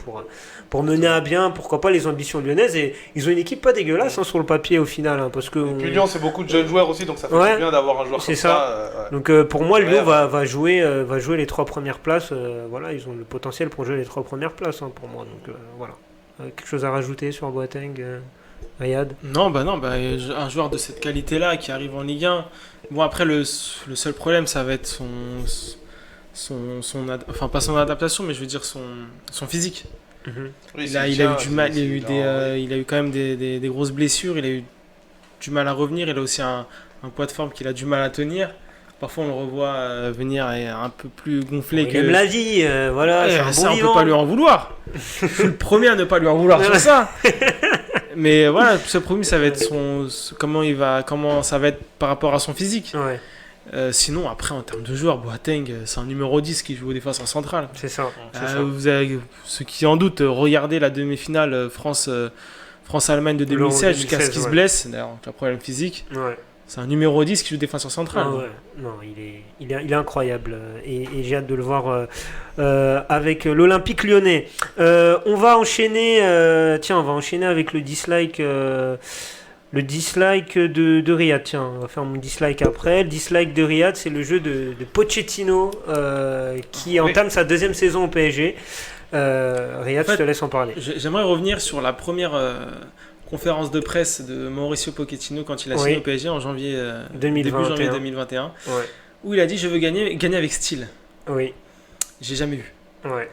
pour mener à bien, pourquoi pas, les ambitions lyonnaises. Et ils ont une équipe pas dégueulasse sur le papier au final. Parce que Et puis Lyon, c'est beaucoup de jeunes joueurs aussi, donc ça fait Ouais. du bien d'avoir un joueur C'est comme ça. ça. Donc pour moi, Lyon Ouais. va jouer les 3 premières places. Voilà, ils ont le potentiel pour jouer les 3 premières places pour moi. Donc voilà. Quelque chose à rajouter sur Boateng, Riyad? Non, un joueur de cette qualité-là qui arrive en Ligue 1. Bon, après, le seul problème, ça va être enfin, pas son adaptation, mais je veux dire son physique. Oui, Il a eu du mal, il a eu quand même des grosses blessures, il a eu du mal à revenir, il a aussi un poids de forme qu'il a du mal à tenir. Parfois on le revoit venir et un peu plus gonflé Il que... aime la vie, voilà, Ouais, c'est un ça, bon on vivant. peut pas lui en vouloir. Je suis le premier à ne pas lui en vouloir sur ça. Mais voilà, ce premier, ça va être comment ça va être par rapport à son physique. Ouais, Sinon, après, en termes de joueur, Boateng, c'est un numéro 10 qui joue au défenseur central. c'est ça. ça. Vous avez, ceux qui en doutent, regardez la demi-finale France-Allemagne de L'Euro 2016 jusqu'à ce 2016, qu'il se ouais. blesse. D'ailleurs, avec un problème physique. Ouais. C'est un numéro 10 qui joue défenseur central. Ah ouais. Non, il est incroyable et j'ai hâte de le voir avec l'Olympique Lyonnais. On va enchaîner avec le dislike Le dislike de Riyad, tiens, on va faire mon dislike après. Le dislike de Riyad, c'est le jeu de Pochettino qui entame sa deuxième saison au PSG. Riyad, En fait, je te laisse en parler. J'aimerais revenir sur la première conférence de presse de Mauricio Pochettino quand il a signé Oui. au PSG en janvier, 2021. début janvier 2021, Ouais. où il a dit je veux gagner avec style. Oui, J'ai jamais vu. ouais.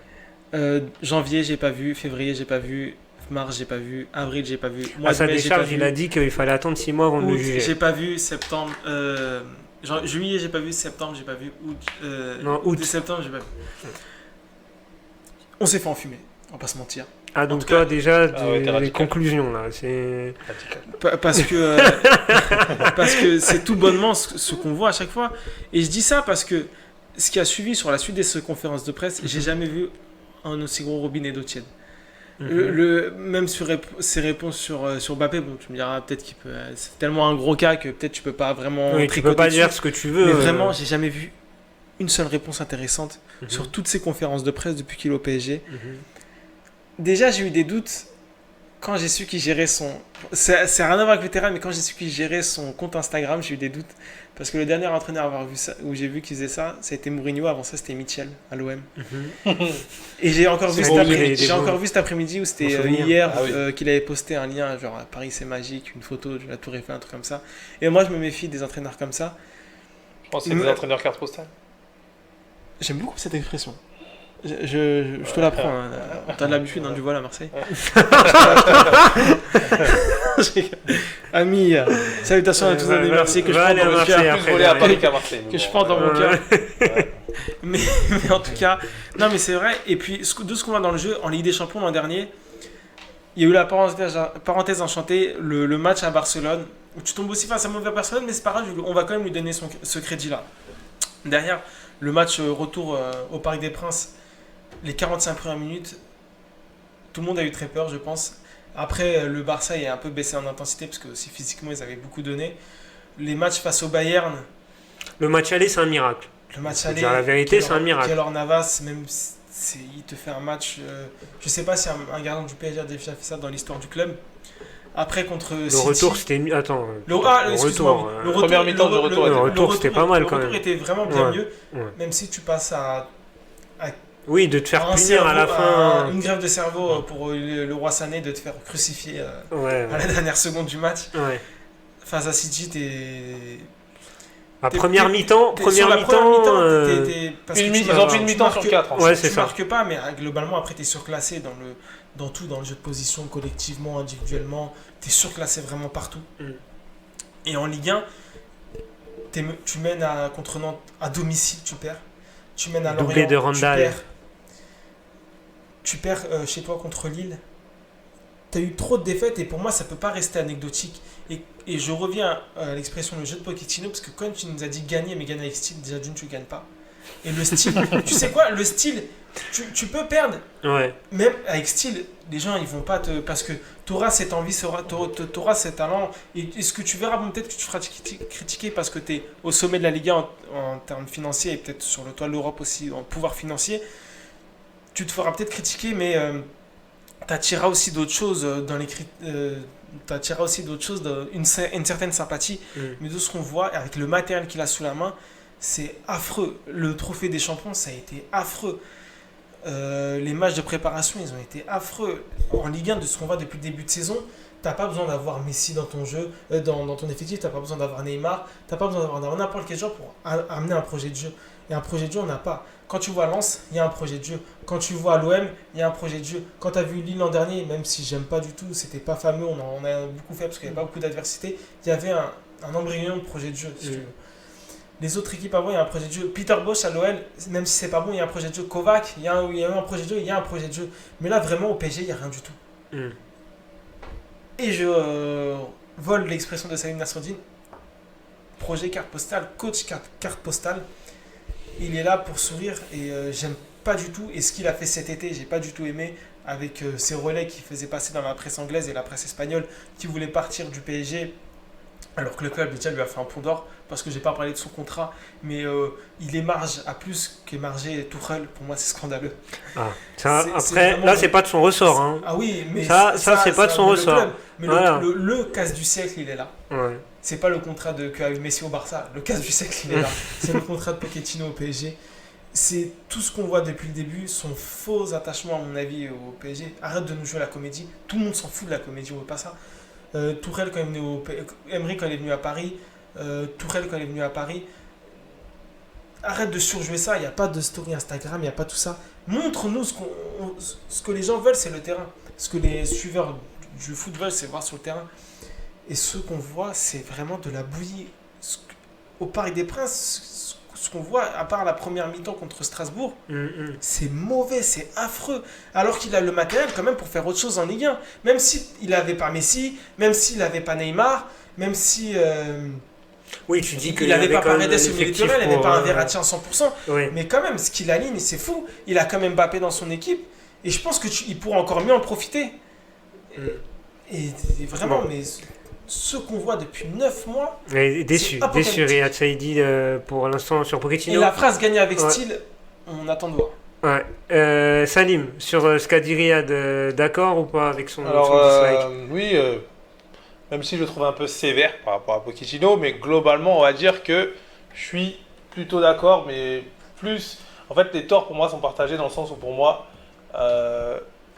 Janvier, j'ai pas vu. Février, j'ai pas vu. Mars, j'ai pas vu. Avril, j'ai pas vu. À sa mai, j'ai décharge, pas il vu. a dit qu'il fallait attendre 6 mois avant de le Août, juger. j'ai pas vu. Septembre, juillet, j'ai pas vu. Septembre, j'ai pas vu. Août, Non, août. septembre, j'ai pas vu. On s'est fait enfumer. On va pas se mentir. Ah, donc tout toi, cas- déjà, Ah ouais, t'es des radical. conclusions, là. C'est... Parce que parce que c'est tout bonnement ce qu'on voit à chaque fois. Et je dis ça parce que ce qui a suivi sur la suite des conférences de presse, j'ai jamais vu un aussi gros robinet d'eau tiède. Même sur ses réponses sur Mbappé, bon, tu me diras peut-être qu'il peut. C'est tellement un gros cas que peut-être tu peux pas vraiment. Oui, tu peux tricoter pas dessus. dire ce que tu veux. Mais vraiment, j'ai jamais vu une seule réponse intéressante Mhm. sur toutes ces conférences de presse depuis qu'il est au PSG. Mhm. Déjà, j'ai eu des doutes quand j'ai su qu'il gérait son. C'est rien à voir avec le terrain, mais quand j'ai su qu'il gérait son compte Instagram, j'ai eu des doutes. Parce que le dernier entraîneur à avoir vu ça, où j'ai vu qu'il faisait ça, ça a été Mourinho. Avant ça, c'était Mitchell à l'OM. Mhm. Et j'ai encore vu C'est cet bon, après-midi. des J'ai bons- encore vu cet après-midi où c'était bons souvenirs. hier Ah oui. qu'il avait posté un lien genre Paris c'est magique, une photo de la Tour Eiffel, un truc comme ça. Et moi, je me méfie des entraîneurs comme ça. Je pense que c'est des entraîneurs carte postale. J'aime beaucoup cette expression. Je te l'apprends. Hein. T'as de l'habitude du vol à Marseille. Amis, salutations à tous les va- Marseillais que je va porte aller à dans mon Marseille cœur. après. Plus volé à Paris qu'à Marseille. mais Que je bon. porte dans mon cœur. Ouais. Mais en tout cas, non mais c'est vrai. Et puis de ce qu'on voit dans le jeu, en Ligue des Champions l'an dernier, il y a eu la parenthèse enchantée, le match à Barcelone, où tu tombes aussi face à mauvais Barcelone, mais c'est pas grave, on va quand même lui donner ce crédit-là. Derrière, le match retour au Parc des Princes, les 45 premières minutes, tout le monde a eu très peur, je pense. Après, le Barça est un peu baissé en intensité, parce que aussi physiquement, ils avaient beaucoup donné. Les matchs face au Bayern, Le match aller, c'est un miracle. le match Faut aller, dire la vérité, c'est un miracle. Keylor Navas, même si il te fait un match. Je sais pas si un gardien du PSG a déjà fait ça dans l'histoire du club. Après, contre Le City. retour, c'était... Attends. Le retour, excuse-moi, oui. Le retour, Première mi-temps de retour, le retour, c'était pas mal, quand Le même. retour était vraiment bien Ouais. mieux, Ouais. même si tu passes à Oui, de te faire un punir à la cerveau, fin. une grève de cerveau pour le roi Sané, de te faire crucifier Ouais, à la dernière seconde du match. ouais. Face à City, t'es. À t'es- première t'es- mi-temps, t'es- sur la première parce que Ils tu ont marques- fait une tu mi-temps marques- sur 4. Ouais, c'est tu ça. marques pas, mais globalement, après, tu es surclassé dans tout, dans le jeu de position, collectivement, individuellement. Tu es surclassé vraiment partout. Mm. Et en Ligue 1, tu mènes contre Nantes à domicile, tu perds. Tu mènes à Doublé Lorient, de Randall. Tu perds chez toi contre Lille. Tu as eu trop de défaites et pour moi, ça peut pas rester anecdotique. Et je reviens à l'expression le jeu de Pochettino, parce que quand tu nous as dit gagner, mais gagner avec style, déjà d'une, tu gagnes pas. Et le style, tu sais quoi, le style, tu peux perdre, Ouais. même avec style, les gens ils vont pas te. Parce que tu auras cette envie, tu auras ce talent. Et ce que tu verras, bon, peut-être que tu te feras critiquer parce que tu es au sommet de la Ligue 1 en termes financiers et peut-être sur le toit de l'Europe aussi en pouvoir financier. Tu te feras peut-être critiquer, mais tu attireras aussi d'autres choses dans les t'attireras aussi d'autres choses, une certaine sympathie. Mm. Mais de ce qu'on voit, avec le matériel qu'il a sous la main, c'est affreux. Le trophée des champions, ça a été affreux. Les matchs de préparation, ils ont été affreux. En Ligue 1, de ce qu'on voit depuis le début de saison, t'as pas besoin d'avoir Messi dans ton jeu, dans ton effectif, t'as pas besoin d'avoir Neymar, t'as pas besoin d'avoir n'importe quel joueur pour amener un projet de jeu. Et un projet de jeu, on n'a pas. Quand tu vois Lens, il y a un projet de jeu. Quand tu vois l'OM, il y a un projet de jeu. Quand tu as vu Lille l'an dernier, même si j'aime pas du tout, c'était pas fameux, on a beaucoup fait parce qu'il n'y avait pas beaucoup d'adversité, il y avait un embryon de projet de jeu, si tu veux. Les autres équipes avant, il y a un projet de jeu. Peter Bosz à l'OL, même si c'est pas bon, il y a un projet de jeu. Kovac, il y a eu un projet de jeu, il y a un projet de jeu. Mais là, vraiment, au PSG, il n'y a rien du tout. Mm. Et je vole l'expression de Salim Nassourdine. Projet carte postale, coach carte postale. Il est là pour sourire et j'aime pas du tout. Et ce qu'il a fait cet été, j'ai pas du tout aimé avec ces relais qu'il faisait passer dans la presse anglaise et la presse espagnole qui voulaient partir du PSG alors que le club déjà lui a fait un pont d'or parce que j'ai pas parlé de son contrat, mais il émarge à plus qu'émarger Tuchel. Pour moi, c'est scandaleux. Ah, ça, C'est après, vraiment là, le- c'est pas de son ressort. Hein. Ah oui, mais Ça, c'est pas de son le ressort. club. Mais Voilà. le casse du siècle, il est là. Ouais. C'est pas le contrat qu'a eu Messi au Barça. Le casse du siècle, il est là. C'est le contrat de Pochettino au PSG. C'est tout ce qu'on voit depuis le début, son faux attachement, à mon avis, au PSG. Arrête de nous jouer la comédie. Tout le monde s'en fout de la comédie, on veut pas ça. Tourelle, quand il est venu Emery, quand il est venu à Paris. Tourelle, quand il est venu à Paris. Arrête de surjouer ça. Il n'y a pas de story Instagram, il n'y a pas tout ça. Montre-nous ce que les gens veulent, c'est le terrain. Ce que les suiveurs du foot veulent, c'est voir sur le terrain. Et ce qu'on voit, c'est vraiment de la bouillie. Au Parc des Princes, ce qu'on voit, à part la première mi-temps contre Strasbourg, c'est mauvais, c'est affreux. Alors qu'il a le matériel quand même pour faire autre chose en Ligue 1. Même s'il n'avait pas Messi, même s'il n'avait pas Neymar, même si Oui, tu dis il qu'il n'avait pas quand même Paredes au milieu de terrain, il n'avait pas un Verratti en 100%. Oui. Mais quand même, ce qu'il aligne, c'est fou. Il a quand même Mbappé dans son équipe. Et je pense qu'il pourra encore mieux en profiter. Et vraiment, Bon. mais ce qu'on voit depuis 9 mois... Mais déçu, C'est apocalyptique. déçu Riyad Saïdi pour l'instant sur Et Pochettino. la phrase gagnée avec Ouais. style, on attend de voir. Ouais. Salim, sur ce qu'a dit Riyad, d'accord ou pas avec son Alors, dislike? oui, même si je le trouve un peu sévère par rapport à Pochettino, mais globalement, on va dire que je suis plutôt d'accord, mais plus. En fait, les torts pour moi sont partagés dans le sens où pour moi,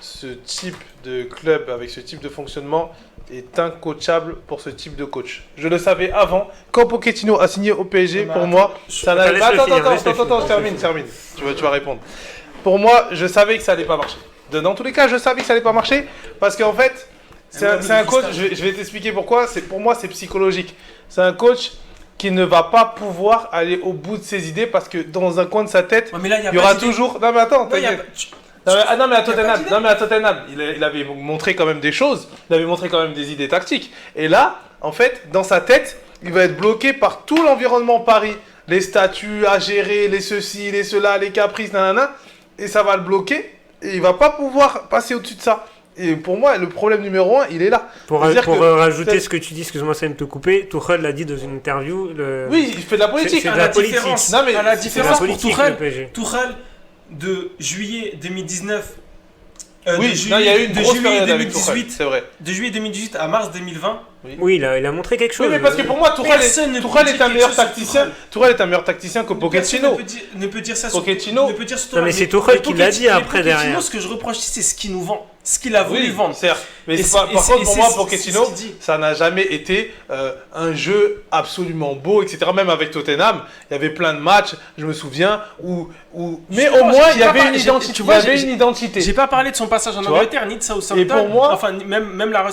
ce type de club avec ce type de fonctionnement est incoachable pour ce type de coach. Je le savais avant. Quand Pochettino a signé au PSG, Mais pour attends, moi, ça n'a. laisse-le Attends, finir, attends, laisse-le attends, finir. attends, termine. Tu vas répondre. Pour moi, je savais que ça allait pas marcher. Dans tous les cas, je savais que ça allait pas marcher parce qu'en fait, c'est un coach. Je vais t'expliquer pourquoi. Pour moi, c'est psychologique. C'est un coach qui ne va pas pouvoir aller au bout de ses idées parce que dans un coin de sa tête, Ouais, mais là, il y aura toujours. Non mais attends, Non, il y a t'inquiète. pas- Non mais à y a pas Tottenham, d'idée. non mais à Tottenham, il avait montré quand même des choses, il avait montré quand même des idées tactiques. Et là, en fait, dans sa tête, il va être bloqué par tout l'environnement Paris, les statuts à gérer, les ceci, les cela, les caprices, nanana, et ça va le bloquer. Et il va pas pouvoir passer au-dessus de ça. Et pour moi, le problème numéro 1, il est là. Pour C'est-à-dire que rajouter peut-être- ce que tu dis, excuse-moi Salim de te couper, Tuchel l'a dit dans une interview. Oui, il fait de la politique. c'est de à la la politique. différence, Non, mais à la c'est C'est différence la pour politique Tourelle, le PSG. Tourelle, de juillet 2019 Oui, de non, il y a eu une de grosse juillet période avec 2018, Tuchel, c'est vrai. de juillet 2018 à mars 2020, Oui, il a montré quelque chose. Oui, mais parce que pour moi, Personne ne peut Tourelle dire est un quelque meilleur chose sur tacticien. Tourelle. Tourelle est un meilleur tacticien que Pochettino. Personne ne peut dire ça sur Pochettino. ne peut dire sur Non, mais Tourelle. c'est Tuchel qui l'a dit Pochettino, après, derrière. Ce que je reproche, c'est ce qu'il nous vend, ce qu'il a voulu Oui, vendre. certes. Mais Et c'est pas- c'est- par et contre, c'est- pour et moi, c'est- Pochettino, c'est ce qu'il dit. ça n'a jamais été un jeu absolument beau, etc. Même avec Tottenham, il y avait plein de matchs, je me souviens, où... Mais Justement, au moins, j'ai il y pas avait parlé- une j'ai- identité. tu vois, Il y avait j'ai- une identité. J'ai pas parlé de son passage en Tu vois. Angleterre ni de Southampton. Et pour moi- enfin même la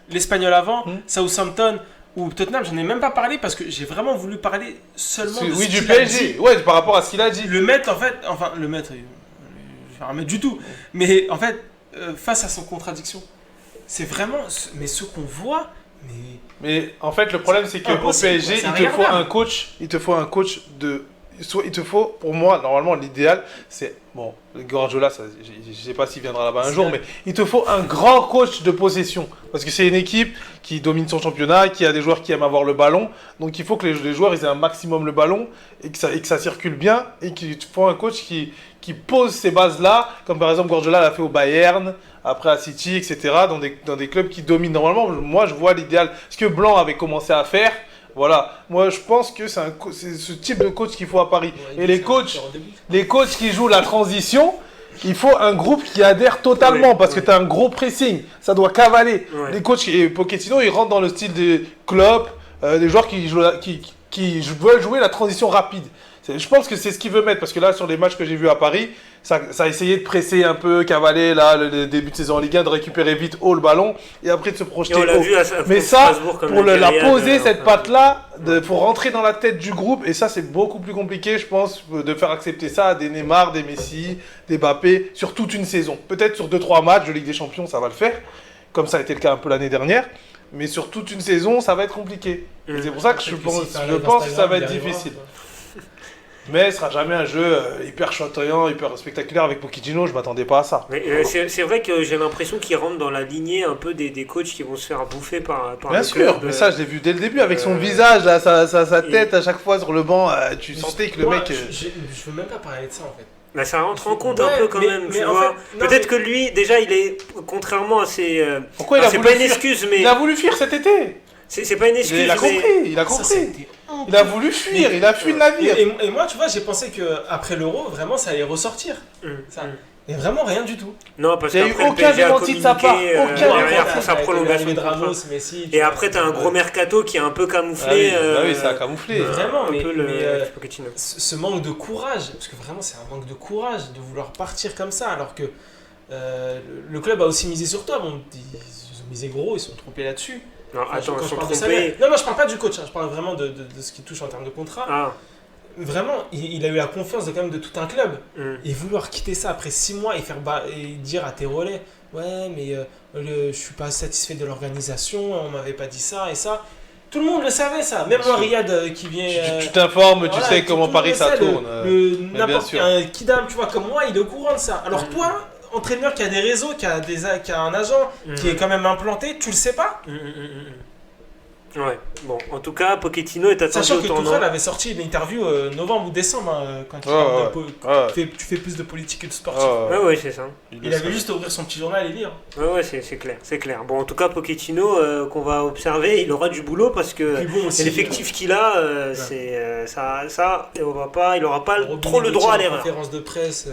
l'espagnol avant, Hmm. Southampton ou Tottenham, j'en ai même pas parlé parce que j'ai vraiment voulu parler seulement de Oui, ce du qu'il a PSG. dit. Ouais, par rapport à ce qu'il a dit. Le maître, en fait, enfin, le maître, je vais rien mettre du tout, mais en fait, face à son contradiction, c'est vraiment, mais ce qu'on voit, mais Mais en fait, le problème, c'est qu'au impossible, PSG, c'est il te faut regardable. un coach. Il te faut un coach de. Il te faut, pour moi, normalement, l'idéal, c'est. Bon, le Guardiola, je sais pas s'il viendra là-bas un jour, mais il te faut un grand coach de possession. Parce que c'est une équipe qui domine son championnat, qui a des joueurs qui aiment avoir le ballon. Donc il faut que les joueurs ils aient un maximum le ballon et que ça circule bien. Et qu'il te faut un coach qui pose ces bases-là, comme par exemple Guardiola l'a fait au Bayern, après à City, etc. Dans des clubs qui dominent. Normalement, moi, je vois l'idéal. Ce que Blanc avait commencé à faire. Voilà, moi je pense que c'est ce type de coach qu'il faut à Paris. Et les coachs qui jouent la transition, il faut un groupe qui adhère totalement Ouais, parce que ouais. tu as un gros pressing, ça doit cavaler. Ouais. Les coachs et Pochettino, ils rentrent dans le style des Klopp, des joueurs qui veulent jouer la transition rapide. Je pense que c'est ce qu'il veut mettre parce que là sur les matchs que j'ai vus à Paris, ça a essayé de presser un peu, cavaler là le début de saison en Ligue 1, de récupérer vite haut le ballon et après de se Et projeter on l'a haut. vu à Mais contre ça, Strasbourg, comme pour l'a dit la Riyad, poser, cette enfin. patte-là, pour rentrer dans la tête du groupe, et ça c'est beaucoup plus compliqué, je pense, de faire accepter ça à des Neymar, des Messi, des Mbappé, sur toute une saison. Peut-être sur 2-3 matchs de Ligue des Champions, ça va le faire, comme ça a été le cas un peu l'année dernière, mais sur toute une saison, ça va être compliqué. Et c'est pour ça que je pense que ça va être difficile. Mais ce sera jamais un jeu hyper chatoyant, hyper spectaculaire avec Pochettino, je m'attendais pas à ça. Mais, c'est vrai que j'ai l'impression qu'il rentre dans la lignée un peu des coachs qui vont se faire bouffer par Bien le sûr, club, mais ça je l'ai vu dès le début avec son euh, visage, là, sa et- tête à chaque fois sur le banc, tu sentais que le Moi, mec... je veux même pas parler de ça en fait. Bah, ça rentre en compte Ouais, un peu quand même, mais tu en vois. fait, non, Peut-être mais- que lui, déjà, il est, contrairement à ses... Pourquoi il a c'est voulu pas une fuir excuse, mais... Il a voulu fuir cet été. C'est pas une excuse, Il a mais... compris, il a Ça, compris. c'était honte. Il a voulu fuir, il a fui le navire. Et moi, tu vois, j'ai pensé qu'après l'Euro, vraiment, ça allait ressortir. Ça. Et vraiment, rien du tout. Non, parce Il y a eu qu'après, le aucun PSG a démenti de sa part, communiqué, aucun. derrière Après, pour sa avec prolongation l'arrivée de de contrat. Ramos, Messi. tu Et vois, après, t'as un gros mercato qui est un peu camouflé. Bah oui, ça a camouflé. Vraiment, un mais- peu mais, Pochettino. ce manque de courage, parce que vraiment c'est un manque de courage de vouloir partir comme ça, alors que le club a aussi misé sur toi. Bon, ils ont misé gros, ils se sont trompés là-dessus. Non, Enfin, attends, quand ils je sont parle de trompés. salaire. Non, je parle pas du coach, hein, je parle vraiment de ce qui touche en termes de contrat. Ah, Vraiment, il a eu la confiance quand même de tout un club. hum. Et vouloir quitter ça après 6 mois et dire à tes relais, ouais, mais je suis pas satisfait de l'organisation, on m'avait pas dit ça et ça. Tout le monde le savait ça, même Bien moi sûr. Riyad qui vient. Tu t'informes, tu voilà, sais tout comment le monde Paris le ça sait, tourne. bien N'importe sûr. un kidam, tu vois, comme moi, il est au courant de ça. Alors toi, entraîneur qui a des réseaux, qui a un agent qui est quand même implanté, tu le sais pas. Ouais, bon, en tout cas, Pochettino est attendu Sachant au que tournant. Tourelle avait sorti une interview novembre ou décembre, hein, quand il Ouais, parle ouais. de Ouais. tu fais plus de politique que de sportif. Ouais, ouais, c'est ça. Il avait juste à ouvrir son petit journal et lire. Ouais, c'est clair, c'est clair. Bon, en tout cas, Pochettino, qu'on va observer, il aura du boulot parce que Puis bon, aussi, l'effectif qu'il a, c'est ça, et il aura pas Robinet trop le Gauthier droit à en l'erreur. conférence de presse.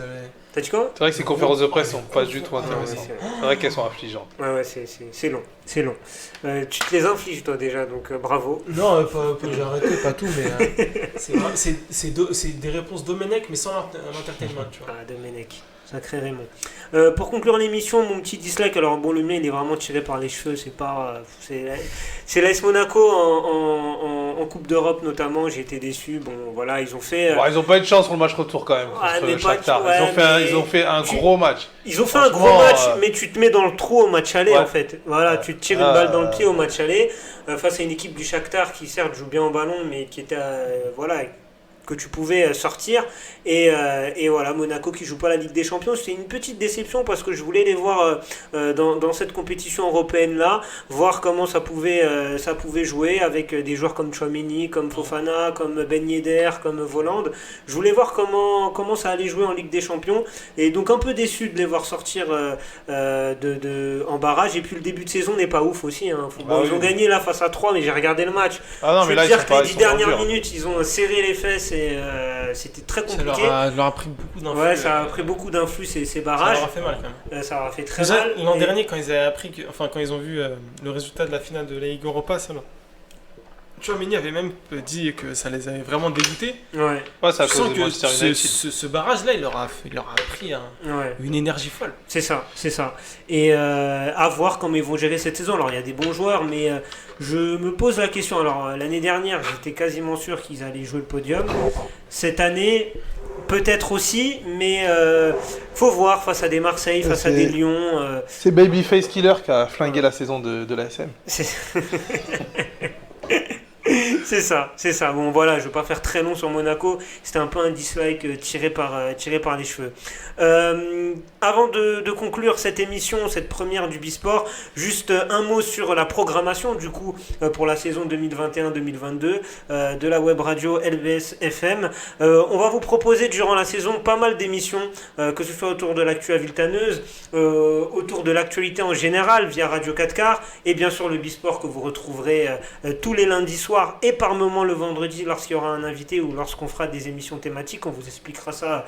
T'as dit quoi? C'est vrai que ces conférences de presse sont pas du tout Ouais, intéressantes. c'est- C'est vrai qu'elles sont affligeantes. Ouais, c'est long, c'est long. Tu te les infliges toi déjà, donc bravo. Non, j'ai arrêté, pas tout, mais c'est des réponses Domenech, mais sans l'entertainment, tu vois. Ah, Domenech, sacré Raymond. Pour conclure l'émission, mon petit dislike, alors bon, le mien il est vraiment tiré par les cheveux, c'est pas. C'est l'AS Monaco en Coupe d'Europe notamment, j'ai été déçu. Bon, voilà, ils ont fait. Bon, ils ont pas eu de chance pour le match retour quand même Ouais, mais contre pas- Shakhtar. ouais, Ils ont fait un gros match. Ils ont fait un gros Franchement, match, mais tu te mets dans le trou au match aller Ouais. en fait. Voilà, tu te tires une balle dans le pied au match aller face à une équipe du Shakhtar qui certes joue bien au ballon, mais qui était voilà, que tu pouvais sortir. Et voilà, Monaco qui joue pas la Ligue des Champions, c'est une petite déception parce que je voulais les voir dans cette compétition européenne là, voir comment ça pouvait jouer avec des joueurs comme Tchouaméni, comme Fofana, comme Ben Yedder, comme Voland. Je voulais voir comment ça allait jouer en Ligue des Champions et donc un peu déçu de les voir sortir en barrage. Et puis le début de saison n'est pas ouf aussi. Hein. Bon, ils ont gagné là face à 3, mais j'ai regardé le match. Ah non, Je mais veux là, te ils dire sont que les pas 10 ils sont dans le dernières dur. minutes, ils ont serré les fesses et c'était très Ça compliqué. leur a pris beaucoup d'influx. Ouais, ça a pris beaucoup d'influx ces Ça barrages. leur a fait mal quand même. Ça leur a fait très Déjà, mal. l'an Et- dernier, quand ils avaient appris quand ils ont vu le résultat de la finale de la Ligue Europa, ça, Tchouaméni avait même dit que ça les avait vraiment dégoûtés. Ouais, Ouais, c'est à Je cause sens de que Manchester ce, United. ce barrage-là, il leur a pris ouais. une énergie folle. C'est ça, c'est ça. Et à voir comment ils vont gérer cette saison. Alors il y a des bons joueurs, mais je me pose la question. Alors l'année dernière, j'étais quasiment sûr qu'ils allaient jouer le podium. Cette année, peut-être aussi, mais faut voir face à des Marseille, face à C'est- des Lyon. C'est Babyface Killer qui a flingué la saison de l'ASM. C'est c'est ça. Bon voilà, je ne vais pas faire très long sur Monaco. C'était un peu un dislike tiré par les cheveux. Avant de conclure cette émission, cette première du Bisport, juste un mot sur la programmation du coup pour la saison 2021-2022 de la web radio LBS FM. On va vous proposer durant la saison pas mal d'émissions, que ce soit autour de l'actu à Villetaneuse, autour de l'actualité en général via Radio 4 Quarts et bien sûr le Bisport que vous retrouverez tous les lundis soirs et par moment le vendredi lorsqu'il y aura un invité ou lorsqu'on fera des émissions thématiques. On vous expliquera ça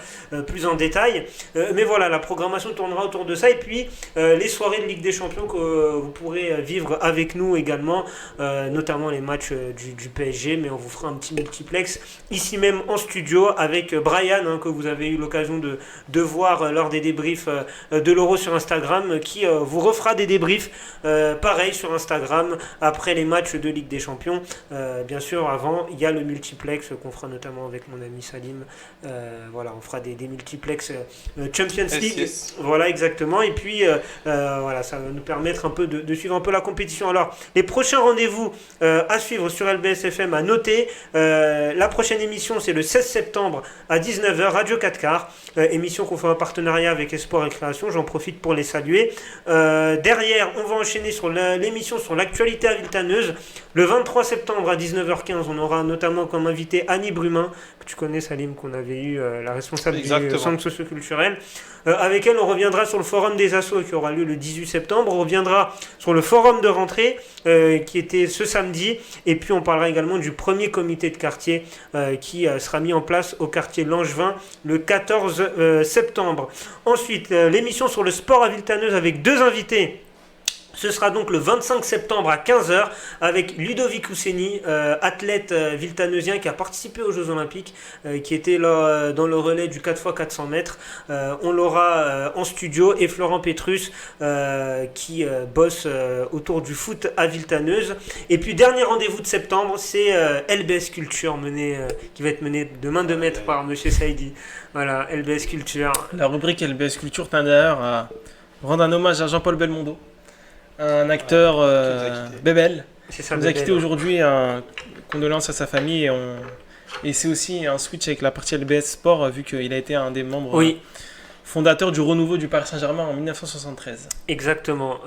plus en détail. Mais voilà, la programmation tournera autour de ça et puis les soirées de Ligue des Champions que vous pourrez vivre avec nous également, notamment les matchs du PSG, mais on vous fera un petit multiplex ici même en studio avec Brian, hein, que vous avez eu l'occasion de voir lors des débriefs de l'Euro sur Instagram, qui vous refera des débriefs pareil sur Instagram après les matchs de Ligue des Champions. Bien sûr, avant, il y a le multiplex qu'on fera notamment avec mon ami Salim. Voilà, on fera des multiplex Champions League. Yes. Voilà, exactement. Et puis, voilà, ça va nous permettre un peu de suivre un peu la compétition. Alors, les prochains rendez-vous à suivre sur LBSFM, à noter. La prochaine émission, c'est le 16 septembre à 19h, Radio 4 Quarts. Émission qu'on fait en partenariat avec Espoir et Création. J'en profite pour les saluer. Derrière, on va enchaîner sur l'émission sur l'actualité à Villetaneuse. Le 23 septembre à 19h, 19h15, on aura notamment comme invité Annie Brumin, que tu connais Salim, qu'on avait eu, la responsable Exactement. du centre socioculturel. Avec elle, on reviendra sur le forum des assos qui aura lieu le 18 septembre. On reviendra sur le forum de rentrée qui était ce samedi. Et puis on parlera également du premier comité de quartier qui sera mis en place au quartier Langevin le 14 septembre. Ensuite, l'émission sur le sport à Villetaneuse avec 2 invités. Ce sera donc le 25 septembre à 15h avec Ludovic Ousseni, athlète villetaneusien qui a participé aux Jeux Olympiques, qui était là dans le relais du 4x400 mètres. On l'aura en studio, et Florent Pétrus qui bosse autour du foot à Villetaneuse. Et puis dernier rendez-vous de septembre, c'est LBS Culture qui va être mené de main de maître par Monsieur Saïdi. Voilà, LBS Culture. La rubrique LBS Culture tient d'ailleurs à rendre un hommage à Jean-Paul Belmondo, un acteur qui nous a quittés. Bébel, C'est ça, qui nous a Bébel. quitté aujourd'hui. Condoléances à sa famille et c'est aussi un switch avec la partie LBS Sport vu qu'il a été un des membres Oui. fondateur du renouveau du Paris Saint-Germain en 1973. Exactement,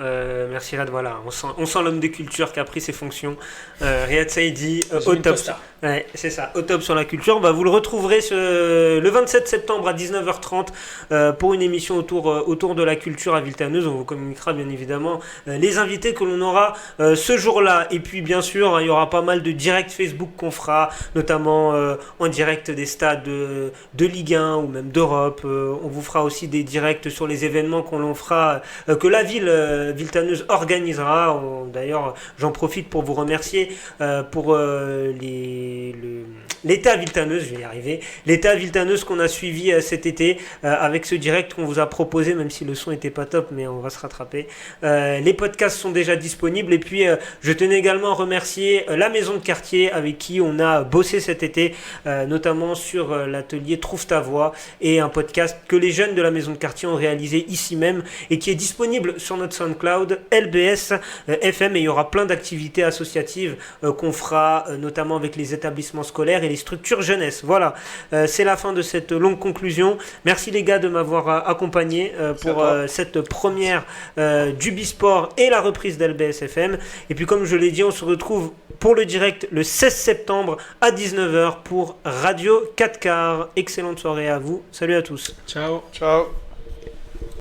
merci Rad, voilà, on sent l'homme de culture qui a pris ses fonctions. Riyad Saïdi, au top. Ouais, c'est ça, au top sur la culture. Bah, vous le retrouverez le 27 septembre à 19h30 pour une émission autour de la culture à Villetaneuse. On vous communiquera bien évidemment les invités que l'on aura ce jour-là. Et puis bien sûr, il y aura pas mal de directs Facebook qu'on fera, notamment en direct des stades de Ligue 1 ou même d'Europe. On vous fera aussi des directs sur les événements qu'on fera, que la ville Villetaneuse organisera. D'ailleurs, j'en profite pour vous remercier pour l'état Villetaneuse, je vais y arriver, l'état Villetaneuse qu'on a suivi cet été avec ce direct qu'on vous a proposé, même si le son était pas top, mais on va se rattraper. Les podcasts sont déjà disponibles et puis je tenais également à remercier la maison de quartier avec qui on a bossé cet été, notamment sur l'atelier Trouve ta voix et un podcast que les jeunes de la maison de quartier ont réalisé ici même et qui est disponible sur notre SoundCloud LBS FM, et il y aura plein d'activités associatives qu'on fera notamment avec les établissements scolaires et les structures jeunesse. Voilà, c'est la fin de cette longue conclusion. Merci les gars de m'avoir accompagné pour cette première du Bisport et la reprise d'LBS FM. Et puis comme je l'ai dit, on se retrouve pour le direct le 16 septembre à 19h pour Radio 4 quarts. Excellente soirée à vous. Salut à tous. Ciao. Ciao.